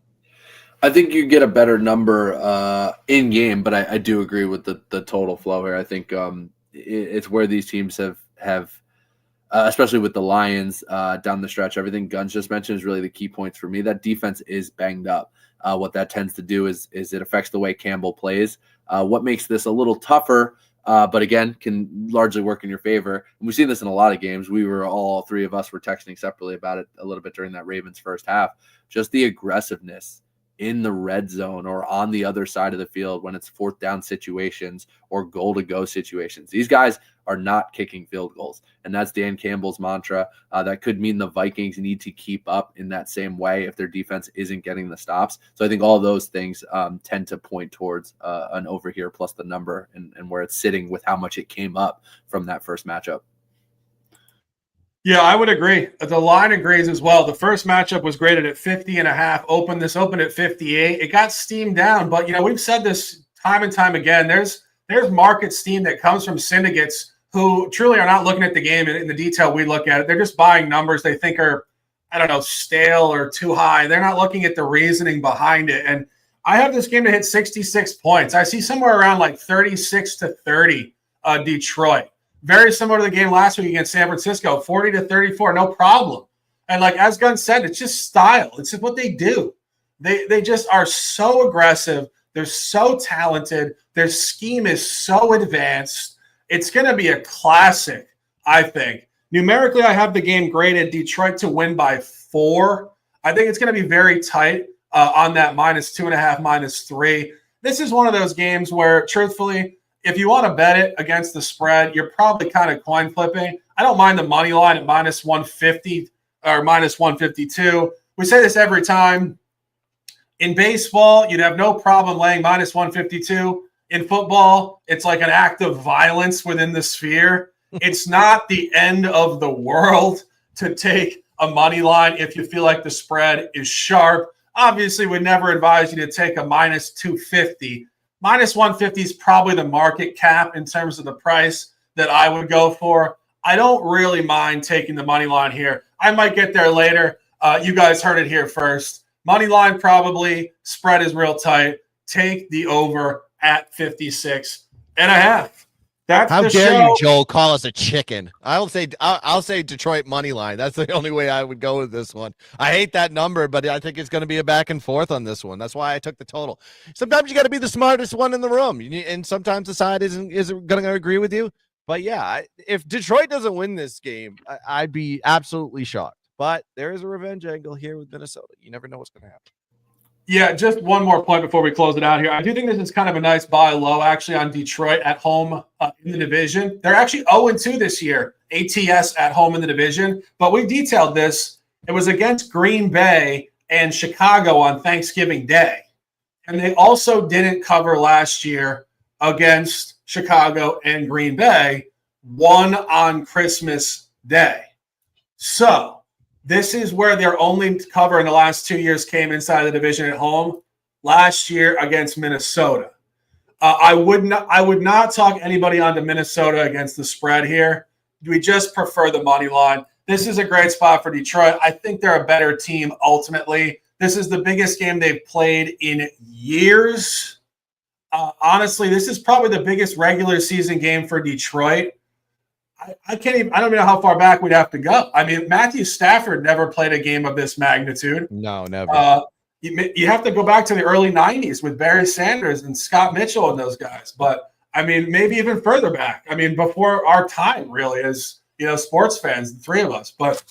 [SPEAKER 4] I think you get a better number in game, but I do agree with the total flow here. I think it's where these teams have especially with the Lions down the stretch. Everything Guns just mentioned is really the key points for me. That defense is banged up. What that tends to do is it affects the way Campbell plays. What makes this a little tougher, but again, can largely work in your favor. And we've seen this in a lot of games. All 3 of us were texting separately about it a little bit during that Ravens first half. Just the aggressiveness in the red zone or on the other side of the field when it's 4th down situations or goal to go situations. These guys are not kicking field goals. And that's Dan Campbell's mantra. That could mean the Vikings need to keep up in that same way if their defense isn't getting the stops. So I think all those things tend to point towards an over here plus the number and where it's sitting with how much it came up from that first matchup.
[SPEAKER 2] Yeah, I would agree. The line agrees as well. The first matchup was graded at 50.5. This opened at 58. It got steamed down, but we've said this time and time again. There's market steam that comes from syndicates who truly are not looking at the game in the detail we look at it. They're just buying numbers they think are, stale or too high. They're not looking at the reasoning behind it. And I have this game to hit 66 points. I see somewhere around like 36-30 Detroit. Very similar to the game last week against San Francisco, 40-34, no problem. And like as Gunn said, it's just style. It's just what they do. They just are so aggressive. They're so talented. Their scheme is so advanced. It's going to be a classic, I think. Numerically, I have the game graded Detroit to win by 4. I think it's going to be very tight on that -2.5, -3. This is one of those games where, truthfully, if you want to bet it against the spread, you're probably kind of coin flipping. I don't mind the money line at -150 or -152. We say this every time. In baseball, you'd have no problem laying -152. In football, it's like an act of violence within the sphere. It's not the end of the world to take a money line if you feel like the spread is sharp. Obviously, we'd never advise you to take a -250. -150 is probably the market cap in terms of the price that I would go for. I don't really mind taking the money line here. I might get there later. You guys heard it here first. Money line probably. Spread is real tight. Take the over at 56.5. That's
[SPEAKER 3] How
[SPEAKER 2] the
[SPEAKER 3] dare
[SPEAKER 2] show.
[SPEAKER 3] you, Joel, call us a chicken? I'll say Detroit money line. That's the only way I would go with this one. I hate that number, but I think it's going to be a back and forth on this one. That's why I took the total. Sometimes you got to be the smartest one in the room, and sometimes the side isn't going to agree with you. But yeah, if Detroit doesn't win this game, I'd be absolutely shocked. But there is a revenge angle here with Minnesota. You never know what's going to happen.
[SPEAKER 2] Yeah, just one more point before we close it out here. I do think this is kind of a nice buy low, actually, on Detroit at home in the division. They're actually 0-2 this year, ATS at home in the division. But we detailed this. It was against Green Bay and Chicago on Thanksgiving Day. And they also didn't cover last year against Chicago and Green Bay, won on Christmas Day. So this is where their only cover in the last 2 years came inside the division at home. Last year against Minnesota. I would not talk anybody onto Minnesota against the spread here. We just prefer the money line. This is a great spot for Detroit. I think they're a better team ultimately. This is the biggest game they've played in years. Honestly, this is probably the biggest regular season game for Detroit. I don't even know how far back we'd have to go. I mean, Matthew Stafford never played a game of this magnitude.
[SPEAKER 3] No, never.
[SPEAKER 2] You have to go back to the early 90s with Barry Sanders and Scott Mitchell and those guys. But, I mean, maybe even further back. I mean, before our time, really, as, sports fans, the three of us. But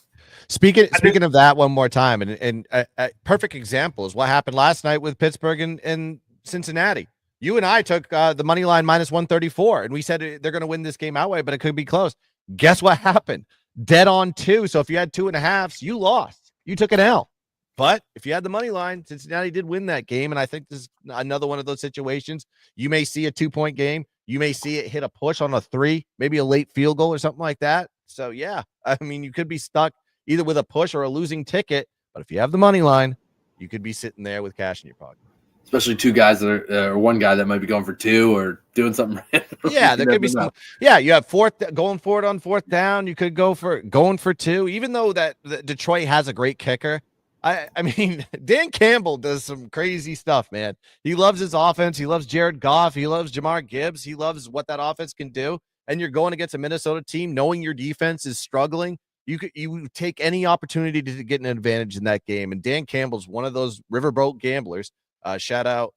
[SPEAKER 3] Speaking of that one more time, and a perfect example is what happened last night with Pittsburgh and Cincinnati. You and I took the money line minus 134, and we said they're going to win this game outright, but it could be close. Guess what happened? Dead on 2. So if you had 2.5s, you lost. You took an L. But if you had the money line, Cincinnati did win that game, and I think this is another one of those situations. You may see a 2-point game. You may see it hit a push on a 3, maybe a late field goal or something like that. So, yeah, I mean, you could be stuck either with a push or a losing ticket. But if you have the money line, you could be sitting there with cash in your pocket.
[SPEAKER 4] Especially two guys that are, or one guy that might be going for 2 or doing something.
[SPEAKER 3] Yeah, there could be some. Yeah, you have going for it on 4th down. You could go for going for 2, even though that Detroit has a great kicker. I mean, Dan Campbell does some crazy stuff, man. He loves his offense. He loves Jared Goff. He loves Jamar Gibbs. He loves what that offense can do. And you're going against a Minnesota team, knowing your defense is struggling. You take any opportunity to get an advantage in that game. And Dan Campbell's one of those riverboat gamblers. Shout out,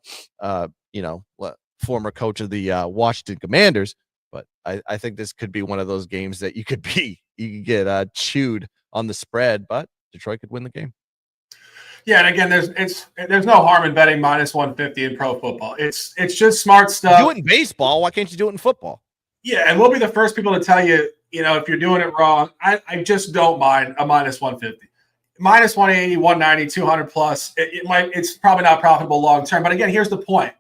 [SPEAKER 3] former coach of the Washington Commanders. But I think this could be one of those games that you could get chewed on the spread, but Detroit could win the game.
[SPEAKER 2] Yeah, and again, there's no harm in betting minus 150 in pro football. It's just smart stuff.
[SPEAKER 3] Do it in baseball. Why can't you do it in football?
[SPEAKER 2] Yeah, and we'll be the first people to tell you, if you're doing it wrong. I just don't mind a minus 150. Minus 180, 190, 200 plus. It's probably not profitable long term. But again, here's the point.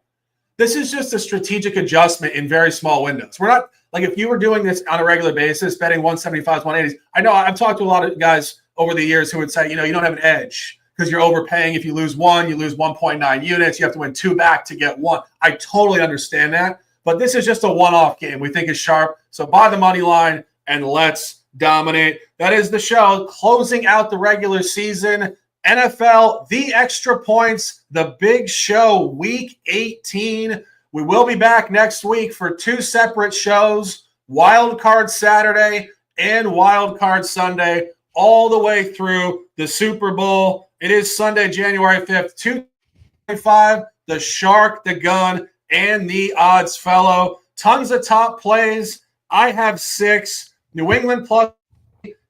[SPEAKER 2] This is just a strategic adjustment in very small windows. We're not like if you were doing this on a regular basis, betting 175s, 180s. I know I've talked to a lot of guys over the years who would say, you don't have an edge because you're overpaying. If you lose 1, you lose 1.9 units. You have to win 2 back to get 1. I totally understand that. But this is just a one-off game we think is sharp. So buy the money line and let's dominate. That is the show. Closing out the regular season. NFL, the extra points, the big show, week 18. We will be back next week for 2 separate shows, Wild Card Saturday and Wild Card Sunday, all the way through the Super Bowl. It is Sunday, January 5th, 2:25, the Shark, the Gun, and the Odds Fellow. Tons of top plays. I have 6. New England plus,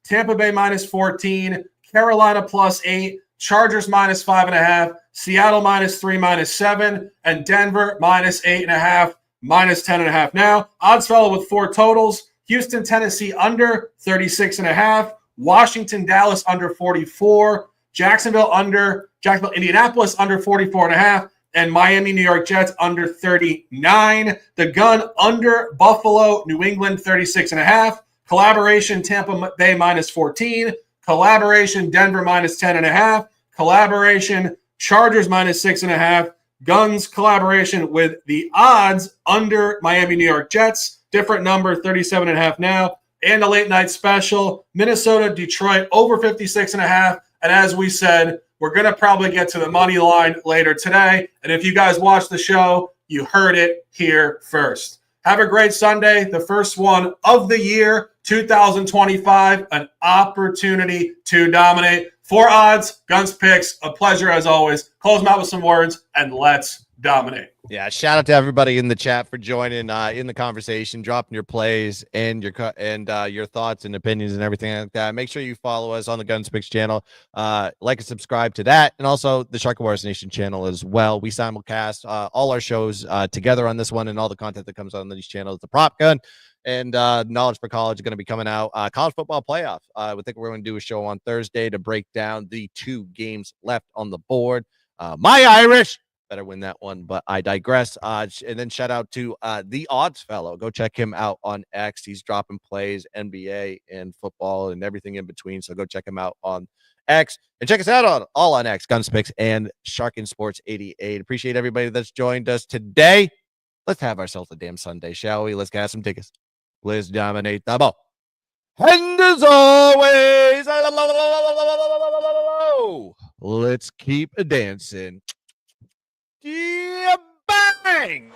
[SPEAKER 2] Tampa Bay minus 14, Carolina plus 8, Chargers minus 5.5, Seattle minus 3, minus 7, and Denver minus 8.5, minus 10.5. Now, Odds Fellow with 4 totals. Houston, Tennessee under 36.5, Washington, Dallas under 44, Jacksonville, Indianapolis under 44.5, and Miami, New York Jets under 39. The Gun under Buffalo, New England 36.5. Collaboration Tampa Bay minus 14. Collaboration Denver minus 10.5. Collaboration Chargers minus 6.5. Guns collaboration with the odds under Miami, New York Jets. Different number, 37.5 now. And a late night special, Minnesota, Detroit over 56.5. And as we said, we're going to probably get to the money line later today. And if you guys watch the show, you heard it here first. Have a great Sunday, the first one of the year, 2025, an opportunity to dominate. 4 odds, Guns picks, a pleasure as always. Close them out with some words, and let's dominate.
[SPEAKER 3] Yeah, shout out to everybody in the chat for joining in the conversation, dropping your plays and your thoughts and opinions and everything like that. Make sure you follow us on the Guns Picks channel, like and subscribe to that, and also the Shark Wars Nation channel as well. We simulcast all our shows together on this one, and all the content that comes on these channels. The Prop Gun and Knowledge for College are going to be coming out. College football playoff. We think we're going to do a show on Thursday to break down the 2 games left on the board. My Irish better win that one, but I digress. And then shout out to the Odds Fellow. Go check him out on X. He's dropping plays, NBA and football and everything in between. So go check him out on X, and check us out on X, Guns Picks and Sharkin Sports 88. Appreciate everybody that's joined us today. Let's have ourselves a damn Sunday, shall we? Let's get some tickets. Let's dominate the ball. And as always, let's keep dancing. Yeah, bang!